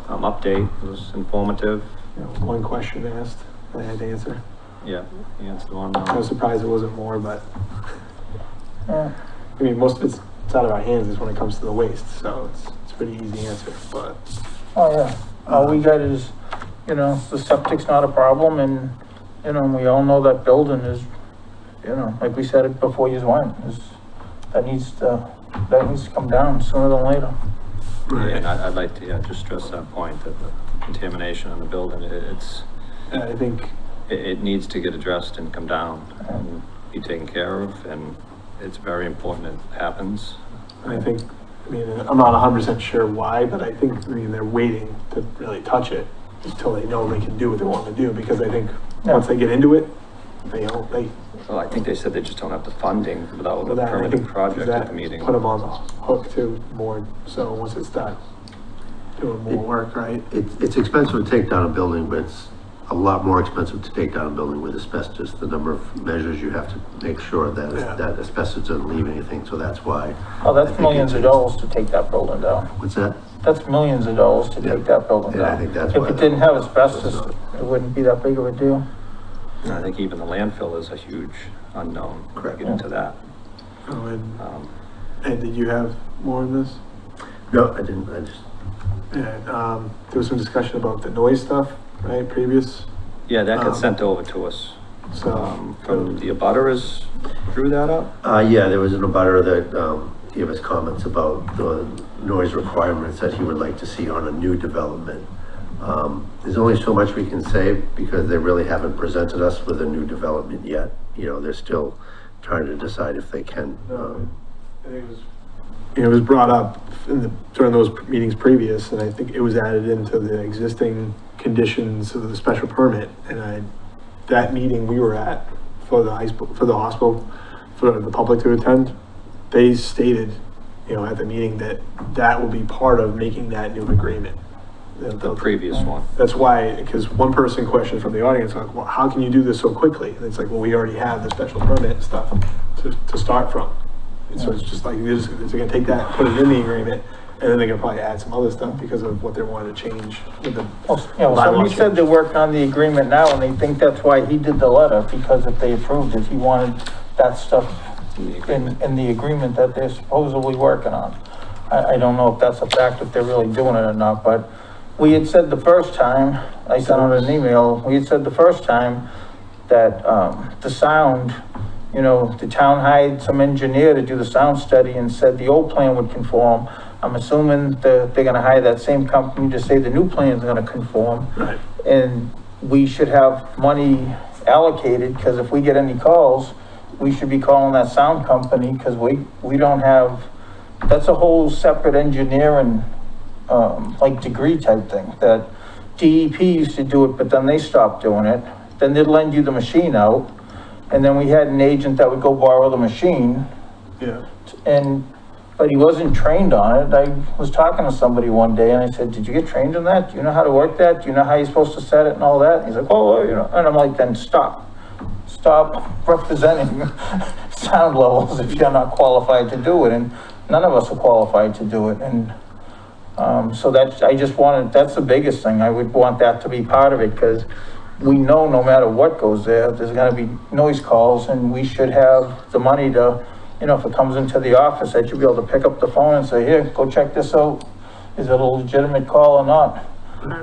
Speaker 2: update, it was informative.
Speaker 1: You know, one question asked, I had to answer.
Speaker 2: Yeah, he answered one.
Speaker 1: I was surprised it wasn't more, but,
Speaker 4: Yeah.
Speaker 1: I mean, most of it's out of our hands is when it comes to the waste, so it's a pretty easy answer, but.
Speaker 4: Oh, yeah. All we got is, the septic's not a problem and, we all know that building is, like we said it before you went, that needs to that needs to come down sooner than later.
Speaker 2: And I'd like to, yeah, just stress that point, that the contamination in the building,
Speaker 1: I think,
Speaker 2: it needs to get addressed and come down and be taken care of, and it's very important it happens.
Speaker 1: I think, I mean, I'm not 100% sure why, but I think, I mean, they're waiting to really touch it until they know they can do what they want to do, because I think once they get into it,
Speaker 2: Well, I think they said they just don't have the funding without a
Speaker 1: I
Speaker 2: permanent
Speaker 1: think
Speaker 2: project at
Speaker 1: that
Speaker 2: the meeting.
Speaker 1: put them on the hook too, more so once it starts doing more work, right?
Speaker 3: It's expensive to take down a building, but it's a lot more expensive to take down a building with asbestos. The number of measures you have to make sure that, that asbestos doesn't leave anything, so that's why.
Speaker 4: Oh, that's millions of dollars to take that building down.
Speaker 3: What's that?
Speaker 4: That's millions of dollars to take that building
Speaker 3: Yeah, I
Speaker 4: down.
Speaker 3: think that's
Speaker 4: If
Speaker 3: why
Speaker 4: it didn't have asbestos, it wouldn't be that big of a deal.
Speaker 2: And I think even the landfill is a huge unknown.
Speaker 3: Correct.
Speaker 2: Get into that.
Speaker 1: Oh, and did you have more on this?
Speaker 3: No, I didn't, I just,
Speaker 1: Yeah, there was some discussion about the noise stuff, right, previous,
Speaker 2: Yeah, that got sent over to us.
Speaker 1: so.
Speaker 2: From the abutters, drew that up?
Speaker 3: yeah, there was an abutter that, gave us comments about the noise requirements that he would like to see on a new development. There's only so much we can say because they really haven't presented us with a new development yet. You know, they're still trying to decide if they can.
Speaker 1: I think it was brought up during those meetings previous, and I think it was added into the existing conditions of the special permit. And that meeting we were at for the hospital, for the public to attend, they stated, at the meeting that will be part of making that new agreement.
Speaker 2: The previous one.
Speaker 1: That's why, because one person questioned from the audience, like, well, how can you do this so quickly? And it's like, well, we already have the special permit stuff to start from. And so it's just like, they're gonna take that, put it in the agreement, and then they're gonna probably add some other stuff because of what they wanted to change with the.
Speaker 4: Somebody said they're working on the agreement now, and they think that's why he did the letter, because if they approved it, he wanted that stuff in the agreement that they're supposedly working on. I don't know if that's a fact, if they're really doing it or not, but we had said the first time, I sent out an email, we had said the first time that, the sound, the town hired some engineer to do the sound study and said the old plan would conform. I'm assuming that they're gonna hire that same company to say the new plan's gonna conform.
Speaker 1: Right.
Speaker 4: And we should have money allocated, because if we get any calls, we should be calling that sound company, because we don't have, that's a whole separate engineering, like degree type thing, that DEP used to do it, but then they stopped doing it. Then they'd lend you the machine out, and then we had an agent that would go borrow the machine,
Speaker 1: Yeah.
Speaker 4: but he wasn't trained on it. I was talking to somebody one day and I said, did you get trained on that? Do you know how to work that? Do you know how you're supposed to set it and all that? And he's like, oh, and I'm like, then stop representing sound levels if you're not qualified to do it, and none of us are qualified to do it. And so that's the biggest thing. I would want that to be part of it, because we know no matter what goes there's gonna be noise calls, and we should have the money to, if it comes into the office, that you'll be able to pick up the phone and say, here, go check this out. Is it a legitimate call or not?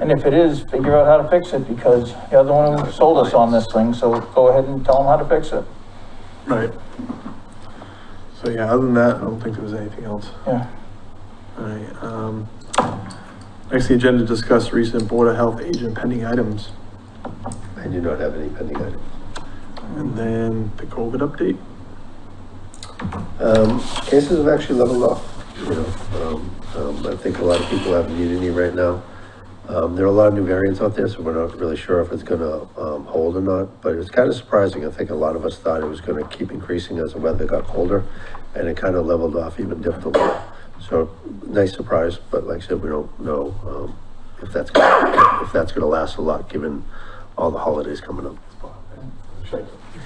Speaker 4: And if it is, figure out how to fix it, because you're the one who sold us on this thing, so go ahead and tell them how to fix it.
Speaker 1: Right. So yeah, other than that, I don't think there was anything else.
Speaker 4: Yeah.
Speaker 1: All right, next, the agenda to discuss recent Board of Health agent pending items.
Speaker 3: I do not have any pending items.
Speaker 1: And then the COVID update.
Speaker 3: Cases have actually leveled off, I think a lot of people have immunity right now. There are a lot of new variants out there, so we're not really sure if it's gonna, hold or not, but it's kind of surprising. I think a lot of us thought it was gonna keep increasing as the weather got colder, and it kind of leveled off, even dipped a little. So, nice surprise, but like I said, we don't know, if that's gonna last a lot, given all the holidays coming up.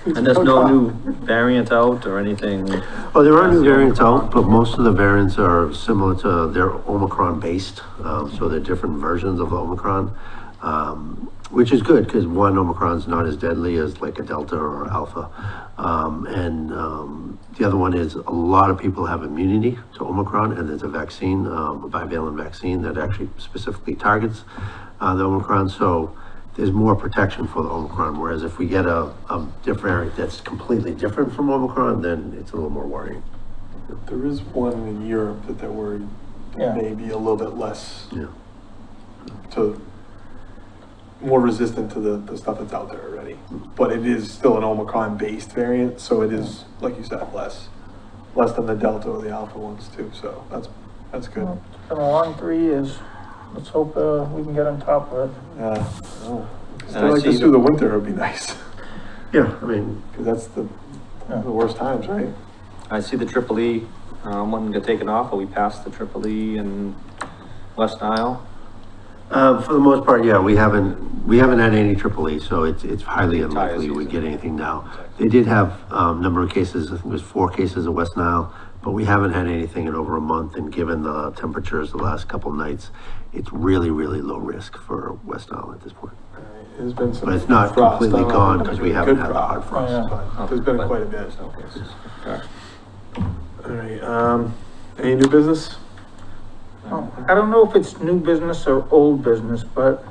Speaker 2: And there's no new variant out or anything?
Speaker 3: Oh, there are new variants out, but most of the variants are similar to, they're Omicron based, so they're different versions of Omicron, which is good, because one, Omicron's not as deadly as like a Delta or Alpha. The other one is a lot of people have immunity to Omicron, and there's a vaccine, a bivalent vaccine that actually specifically targets the Omicron. So there's more protection for the Omicron, whereas if we get a different variant that's completely different from Omicron, then it's a little more worrying.
Speaker 1: There is one in Europe that they're worried
Speaker 4: Yeah.
Speaker 1: may be a little bit less
Speaker 3: Yeah.
Speaker 1: more resistant to the stuff that's out there already. But it is still an Omicron-based variant, so it is, like you said, less than the Delta or the Alpha ones too, so that's good.
Speaker 4: It's been a long 3 years. Let's hope, we can get on top of it.
Speaker 1: Oh.
Speaker 2: And
Speaker 1: Still
Speaker 2: I
Speaker 1: like
Speaker 2: see
Speaker 1: this through the winter would be nice,
Speaker 3: Yeah, I mean,
Speaker 1: because that's the worst times, right?
Speaker 2: I see the Triple E, wanting to take it off. Are we past the Triple E in West Nile?
Speaker 3: for the most part, yeah, we haven't had any AAA, so it's highly
Speaker 2: Entire
Speaker 3: unlikely we
Speaker 2: season.
Speaker 3: get anything now. They did have, number of cases, I think it was 4 cases of West Nile, but we haven't had anything in over a month, and given the temperatures the last couple of nights, it's really, really low risk for West Nile at this point.
Speaker 1: There's been some.
Speaker 3: But it's not
Speaker 1: frost.
Speaker 3: completely
Speaker 1: I don't know
Speaker 3: gone
Speaker 1: if
Speaker 3: because
Speaker 1: it's
Speaker 3: we
Speaker 1: been
Speaker 3: haven't
Speaker 1: good
Speaker 3: had the hard frost.
Speaker 1: but There's been quite a bit.
Speaker 2: There's no cases. Okay.
Speaker 1: All right, any new business?
Speaker 4: Oh, I don't know if it's new business or old business, but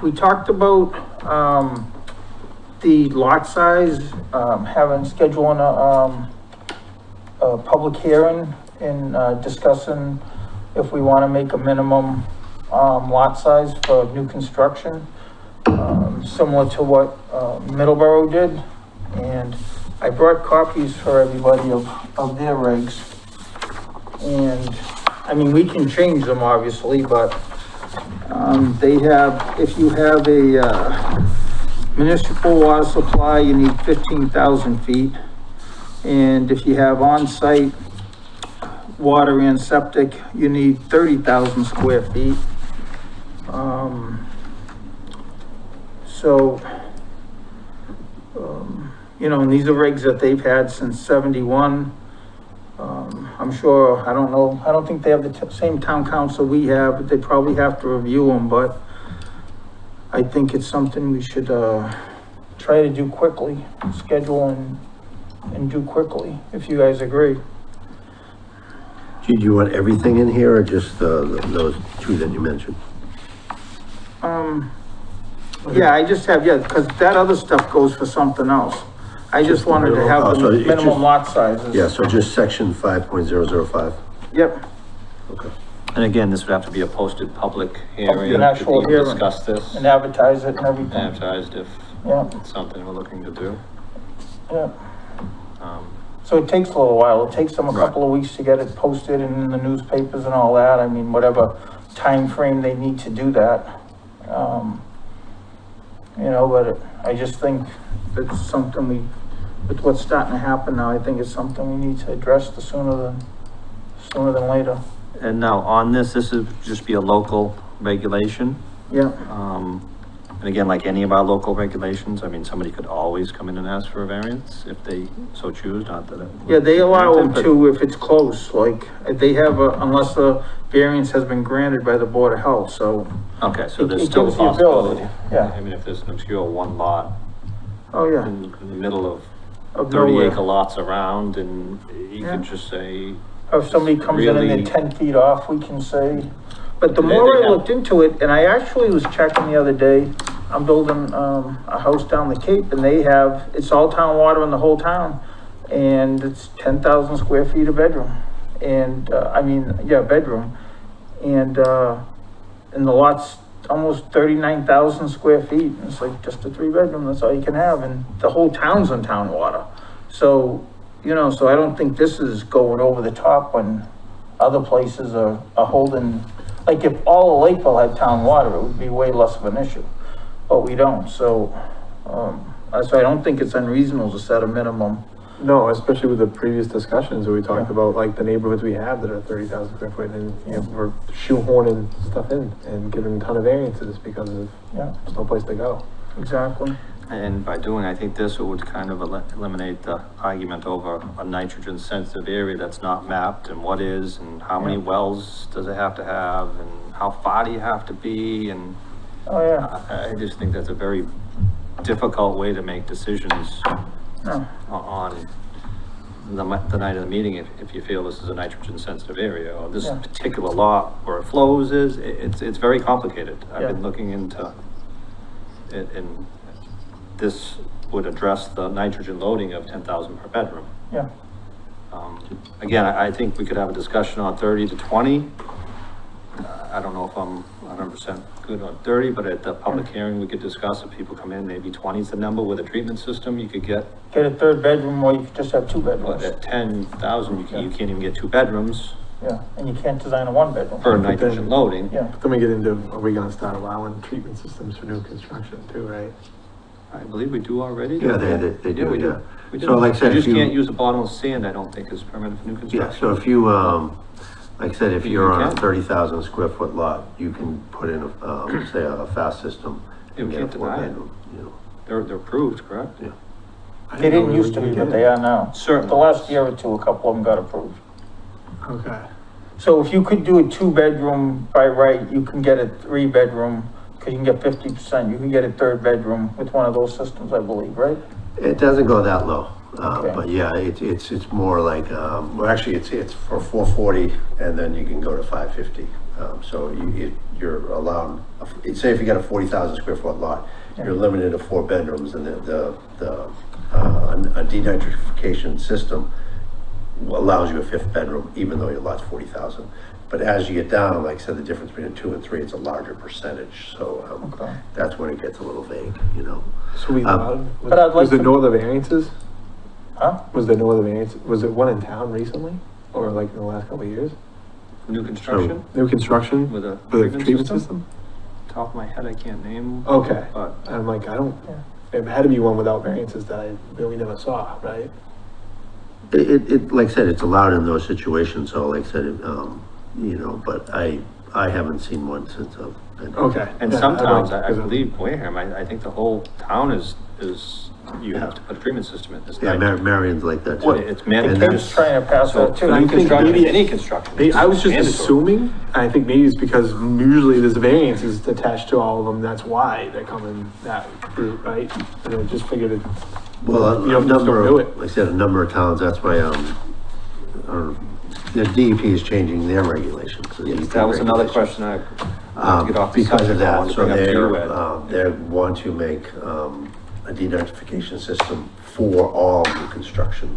Speaker 4: we talked about, the lot size, scheduling a public hearing and, discussing if we want to make a minimum, lot size for new construction, similar to what, Middleborough did. And I brought copies for everybody of their regs. And I mean, we can change them obviously, but, they have, if you have a, municipal water supply, you need 15,000 feet. And if you have on-site water and septic, you need 30,000 square feet. So, you know, and these are regs that they've had since 71. I'm sure, I don't know, I don't think they have the same town council we have, but they probably have to review them, but I think it's something we should, try to do quickly, schedule and do quickly, if you guys agree.
Speaker 3: Do you want everything in here or just, those 2 that you mentioned?
Speaker 4: Yeah, I just have, yeah, because that other stuff goes for something else. I just wanted to have
Speaker 3: Oh, so
Speaker 4: the
Speaker 3: it's
Speaker 4: minimum
Speaker 3: just-
Speaker 4: lot sizes.
Speaker 3: Yeah, so just section 5.005.
Speaker 4: Yep,
Speaker 3: Okay.
Speaker 2: And again, this would have to be a posted public hearing.
Speaker 4: An actual
Speaker 2: to
Speaker 4: hearing.
Speaker 2: discuss this,
Speaker 4: and advertise it and everything.
Speaker 2: advertised if
Speaker 4: Yeah,
Speaker 2: it's something we're looking to do.
Speaker 4: yeah.
Speaker 2: Um,
Speaker 4: So it takes a little while. It takes them a
Speaker 2: Right.
Speaker 4: couple of weeks to get it posted and in the newspapers and all that. I mean, whatever time frame they need to do that. You know, but I just think it's something with what's starting to happen now, I think it's something we need to address sooner than later.
Speaker 2: And now on this would just be a local regulation.
Speaker 4: Yeah,
Speaker 2: And again, like any of our local regulations, I mean, somebody could always come in and ask for a variance if they so choose, not that it.
Speaker 4: yeah, they allow them
Speaker 2: But-
Speaker 4: to if it's close, like, they have unless the variance has been granted by the Board of Health, so.
Speaker 2: Okay, so
Speaker 4: It-
Speaker 2: there's
Speaker 4: it
Speaker 2: still a
Speaker 4: gives the ability,
Speaker 2: possibility.
Speaker 4: yeah.
Speaker 2: I mean, if there's an obscure one lot
Speaker 4: Oh, yeah.
Speaker 2: in the middle of
Speaker 4: Of
Speaker 2: 30
Speaker 4: nowhere.
Speaker 2: acre lots around, and you
Speaker 4: Yeah.
Speaker 2: could just say,
Speaker 4: Or if somebody comes in and
Speaker 2: Really-
Speaker 4: they're 10 feet off, we can say. But the
Speaker 2: They-
Speaker 4: more
Speaker 2: they
Speaker 4: I
Speaker 2: have-
Speaker 4: looked into it, and I actually was checking the other day, I'm building, a house down the Cape and they have, it's all town water in the whole town. And it's 10,000 square feet of bedroom. And, bedroom. And the lot's almost 39,000 square feet. And it's like just a 3-bedroom, that's all you can have. And the whole town's on town water. So, you know, so I don't think this is going over the top when other places are holding, like if all of Lakeville had town water, it would be way less of an issue. But we don't, so I don't think it's unreasonable to set a minimum.
Speaker 1: No, especially with the previous discussions that we talked
Speaker 4: Yeah.
Speaker 1: about, like the neighborhoods we have that are 30,000 square foot, and, you know, we're shoehorning stuff in and giving a ton of variances because of,
Speaker 4: Yeah,
Speaker 1: there's no place to go.
Speaker 4: exactly.
Speaker 2: and by doing, I think this would kind of eliminate the argument over a nitrogen sensitive area that's not mapped and what is, and how many
Speaker 4: Yeah.
Speaker 2: wells does it have to have, and how far do you have to be, and
Speaker 4: Oh, yeah,
Speaker 2: I just think that's a very difficult way to make decisions
Speaker 4: no,
Speaker 2: on the night of the meeting, if you feel this is a nitrogen sensitive area, or this
Speaker 4: Yeah.
Speaker 2: particular lot where it flows is, it's very complicated. I've
Speaker 4: Yeah.
Speaker 2: been looking into it, and this would address the nitrogen loading of 10,000 per bedroom.
Speaker 4: yeah,
Speaker 2: Again, I think we could have a discussion on 30 to 20. I don't know if I'm 100% good on 30, but at the public hearing, we could discuss if people come in, maybe 20 is the number with a treatment system, you could get.
Speaker 4: Get a third bedroom, or you could just have two
Speaker 2: But
Speaker 4: bedrooms.
Speaker 2: at 10,000, you can't even get 2 bedrooms
Speaker 4: Yeah, and you can't design a one bedroom.
Speaker 2: per nitrogen loading.
Speaker 4: Yeah,
Speaker 1: Then we get into, are we gonna start allowing treatment systems for new construction too, right?
Speaker 2: I believe we do already.
Speaker 3: Yeah, they
Speaker 2: Yeah,
Speaker 3: do,
Speaker 2: we
Speaker 3: yeah.
Speaker 2: do. We do.
Speaker 3: So like I said,
Speaker 2: You
Speaker 3: if
Speaker 2: just
Speaker 3: you-
Speaker 2: can't use a bottomless sand, I don't think is permitted for new
Speaker 3: Yeah,
Speaker 2: construction.
Speaker 3: so if you, like I said, if
Speaker 2: You
Speaker 3: you're on a
Speaker 2: can.
Speaker 3: 30,000 square foot lot, you can put in, say, a fast system.
Speaker 2: You
Speaker 3: and get a
Speaker 2: can't deny it.
Speaker 3: 4-bedroom, you know.
Speaker 2: They're approved, correct?
Speaker 3: Yeah.
Speaker 1: I
Speaker 4: they
Speaker 1: know
Speaker 4: didn't
Speaker 1: we
Speaker 4: used to
Speaker 1: can
Speaker 4: be,
Speaker 1: get
Speaker 4: but
Speaker 1: it.
Speaker 4: they are now.
Speaker 2: Certainly.
Speaker 4: The last year or two, a couple of them got approved.
Speaker 1: Okay.
Speaker 4: So if you could do a two bedroom by right, you can get a three bedroom, cause you can get 50%, you can get a third bedroom with one of those systems, I believe, right?
Speaker 3: It doesn't go that low,
Speaker 4: Okay.
Speaker 3: but yeah, it's more like, well, actually, it's for 440, and then you can go to 550. So you're allowed, say if you got a 40,000 square foot lot, you're limited to 4 bedrooms, and a denitrification system allows you a 5th bedroom, even though your lot's 40,000. But as you get down, like I said, the difference between 2 and 3, it's a larger percentage, so,
Speaker 4: Okay.
Speaker 3: that's when it gets a little vague, you know?
Speaker 1: So we allowed,
Speaker 4: But I'd like
Speaker 1: was there
Speaker 4: to-
Speaker 1: no other variances?
Speaker 4: Huh?
Speaker 1: Was there no other variance? Was it one in town recently? Or like in the last couple of years?
Speaker 2: New construction
Speaker 1: New construction
Speaker 2: with a
Speaker 1: with a treatment system?
Speaker 2: Top of my head, I can't name.
Speaker 1: Okay.
Speaker 2: But
Speaker 1: I'm like, I don't, it had to be one without variances that we never saw, right?
Speaker 3: Like I said, it's allowed in those situations, so like I said, you know, but I haven't seen one since I've been.
Speaker 1: Okay.
Speaker 2: And
Speaker 1: Yeah,
Speaker 2: some towns,
Speaker 1: like-
Speaker 2: I believe Wareham, I think the whole town is, you have to put a treatment system in this.
Speaker 3: Yeah, Marion's like that too.
Speaker 2: Well, it's mandatory.
Speaker 3: And
Speaker 4: Kate's trying to pass
Speaker 2: So
Speaker 4: that
Speaker 2: for
Speaker 4: too.
Speaker 2: new
Speaker 1: think
Speaker 2: construction,
Speaker 1: maybe-
Speaker 2: any construction.
Speaker 1: I was just
Speaker 2: mandatory.
Speaker 1: assuming, I think maybe it's because usually there's a variance is attached to all of them, that's why they're coming that route, right? And I just figured it,
Speaker 3: Well,
Speaker 1: You
Speaker 3: a
Speaker 1: don't just
Speaker 3: number
Speaker 1: don't do
Speaker 3: of,
Speaker 1: it.
Speaker 3: like I said, a number of towns, that's why, the DEP is changing their regulations. the
Speaker 2: Yes,
Speaker 3: DEP
Speaker 2: that was another
Speaker 3: regulations.
Speaker 2: question I wanted to get off the
Speaker 3: Because of
Speaker 2: subject. I
Speaker 3: that,
Speaker 2: wanted to
Speaker 3: so
Speaker 2: bring up to you, Ed.
Speaker 3: they want to make, a denitrification system for all new construction.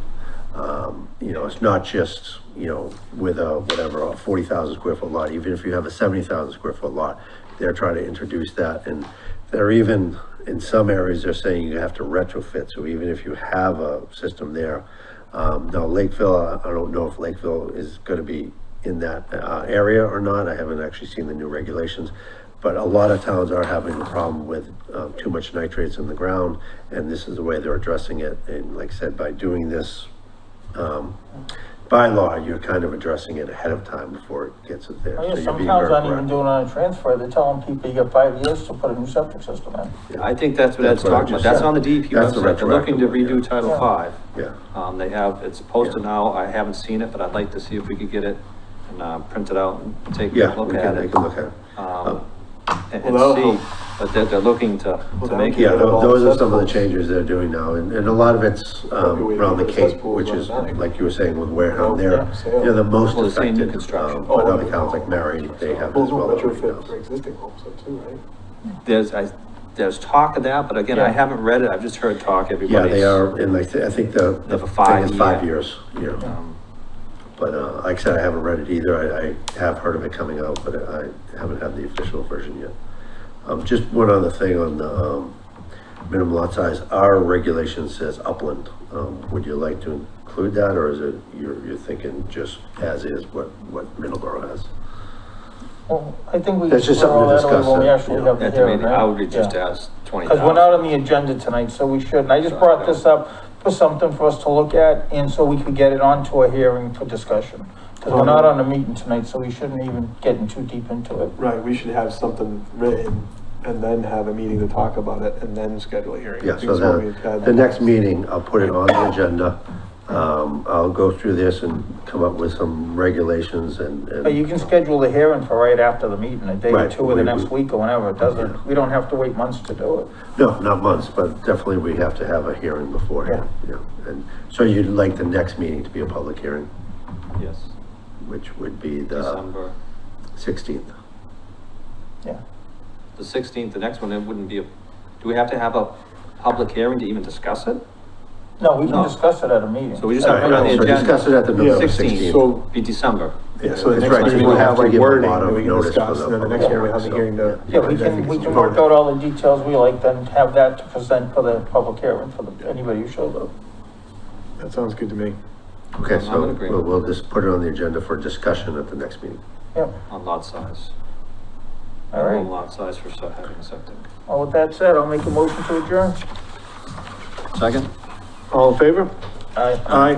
Speaker 3: You know, it's not just, you know, with a 40,000 square foot lot, even if you have a 70,000 square foot lot, they're trying to introduce that, and they're even, in some areas, they're saying you have to retrofit, so even if you have a system there. Now Lakeville, I don't know if Lakeville is gonna be in that, area or not, I haven't actually seen the new regulations. But a lot of towns are having a problem with, too much nitrates in the ground, and this is the way they're addressing it, and like I said, by doing this, bylaw, you're kind of addressing it ahead of time before it gets there.
Speaker 4: Oh,
Speaker 3: So
Speaker 4: yeah,
Speaker 3: you're
Speaker 4: some
Speaker 3: being
Speaker 4: towns
Speaker 3: very
Speaker 4: aren't even
Speaker 3: correct.
Speaker 4: doing it on a transfer, they're telling people you got 5 years to put a new septic system in.
Speaker 2: I think that's what Ed's
Speaker 3: That's what I
Speaker 2: talking about.
Speaker 3: just
Speaker 2: That's
Speaker 3: said.
Speaker 2: on the DEP
Speaker 3: That's the
Speaker 2: website. They're looking to
Speaker 3: retroactive one,
Speaker 2: redo Title
Speaker 4: Yeah.
Speaker 2: V.
Speaker 3: Yeah,
Speaker 2: They have, it's posted now. I haven't seen it, but I'd like to see if we could get it and, print it out and take a
Speaker 3: yeah,
Speaker 2: look
Speaker 3: we
Speaker 2: at
Speaker 3: can, they
Speaker 2: it.
Speaker 3: can look at it.
Speaker 2: And
Speaker 1: Well,
Speaker 2: see, but they're looking to make it.
Speaker 3: Yeah, those are some of the changes they're doing now, and a lot of it's, around the Cape, which is, like you were saying with Wareham, they're the most
Speaker 2: Well, the same new
Speaker 3: affected.
Speaker 2: construction.
Speaker 3: But other towns like Marion, they have as well.
Speaker 1: retrofit for existing homes though too, right?
Speaker 2: There's talk of that, but again, I
Speaker 4: Yeah.
Speaker 2: haven't read it. I've just heard talk.
Speaker 3: Yeah,
Speaker 2: Everybody's.
Speaker 3: they are, and I think the
Speaker 2: They have a
Speaker 3: thing is 5
Speaker 2: 5 year.
Speaker 3: years, you know. But, like I said, I haven't read it either. I have heard of it coming out, but I haven't had the official version yet. Just one other thing on the, minimum lot size. Our regulation says upland. Would you like to include that, or is it, you're thinking just as is what Middleborough has?
Speaker 4: Well, I think we
Speaker 3: That's
Speaker 4: can
Speaker 3: just
Speaker 4: throw all
Speaker 3: something to
Speaker 4: that away
Speaker 3: discuss
Speaker 4: when we
Speaker 3: then,
Speaker 4: actually
Speaker 3: yeah.
Speaker 4: have the
Speaker 2: At the
Speaker 4: hearing,
Speaker 2: meeting,
Speaker 4: right?
Speaker 2: I would just
Speaker 4: Yeah.
Speaker 2: ask 20,000.
Speaker 4: Because we're not on the agenda tonight, so we should, and I just brought this up for something for us to look at, and so we could get it onto a hearing for discussion. Because we're not on a meeting tonight, so we shouldn't even get in too deep into it.
Speaker 1: Right, we should have something written and then have a meeting to talk about it and then schedule a hearing.
Speaker 3: Yeah,
Speaker 1: I think
Speaker 3: so
Speaker 1: that's what we had.
Speaker 3: the next meeting, I'll put it on the agenda. I'll go through this and come up with some regulations and.
Speaker 4: But you can schedule the hearing for right after the meeting, a day or
Speaker 3: Right,
Speaker 4: two or the
Speaker 3: we-
Speaker 4: next week or whenever, it doesn't, we don't have to wait months to do it.
Speaker 3: No, not months, but definitely we have to have a hearing beforehand, yeah. And so you'd like the next meeting to be a public hearing,
Speaker 2: Yes,
Speaker 3: which would be the
Speaker 2: December
Speaker 3: 16th.
Speaker 4: Yeah.
Speaker 2: the 16th, the next one, it wouldn't be do we have to have a public hearing to even discuss it?
Speaker 4: No, we can
Speaker 2: No.
Speaker 4: discuss it at a meeting.
Speaker 2: So we just have to put it on the
Speaker 3: So
Speaker 2: agenda.
Speaker 3: discuss it at the November
Speaker 2: 16th.
Speaker 3: 16th.
Speaker 1: So,
Speaker 2: Be December.
Speaker 1: yeah, so the
Speaker 3: That's
Speaker 1: next
Speaker 3: right,
Speaker 1: meeting
Speaker 3: so
Speaker 1: we'll
Speaker 3: we'll have
Speaker 1: have
Speaker 3: to
Speaker 1: like
Speaker 3: give a
Speaker 1: wording
Speaker 3: lot
Speaker 1: that
Speaker 3: of
Speaker 1: we can
Speaker 3: notice
Speaker 1: discuss,
Speaker 3: for
Speaker 1: and then the
Speaker 3: the
Speaker 1: next year we'll have the
Speaker 3: public
Speaker 1: hearing to.
Speaker 4: Yeah, we can work out all the details we like, then have that to present for the public hearing for anybody who shows up.
Speaker 1: That sounds good to me.
Speaker 3: Okay,
Speaker 2: I'm in
Speaker 3: so
Speaker 2: agreement.
Speaker 3: we'll just put it on the agenda for discussion at the next meeting.
Speaker 4: Yep,
Speaker 2: On lot size.
Speaker 4: all right.
Speaker 2: Minimum lot size for having a septic.
Speaker 4: Well, with that said, I'll make a motion to adjourn.
Speaker 2: Second?
Speaker 1: All in favor?
Speaker 4: Aye.
Speaker 1: Aye.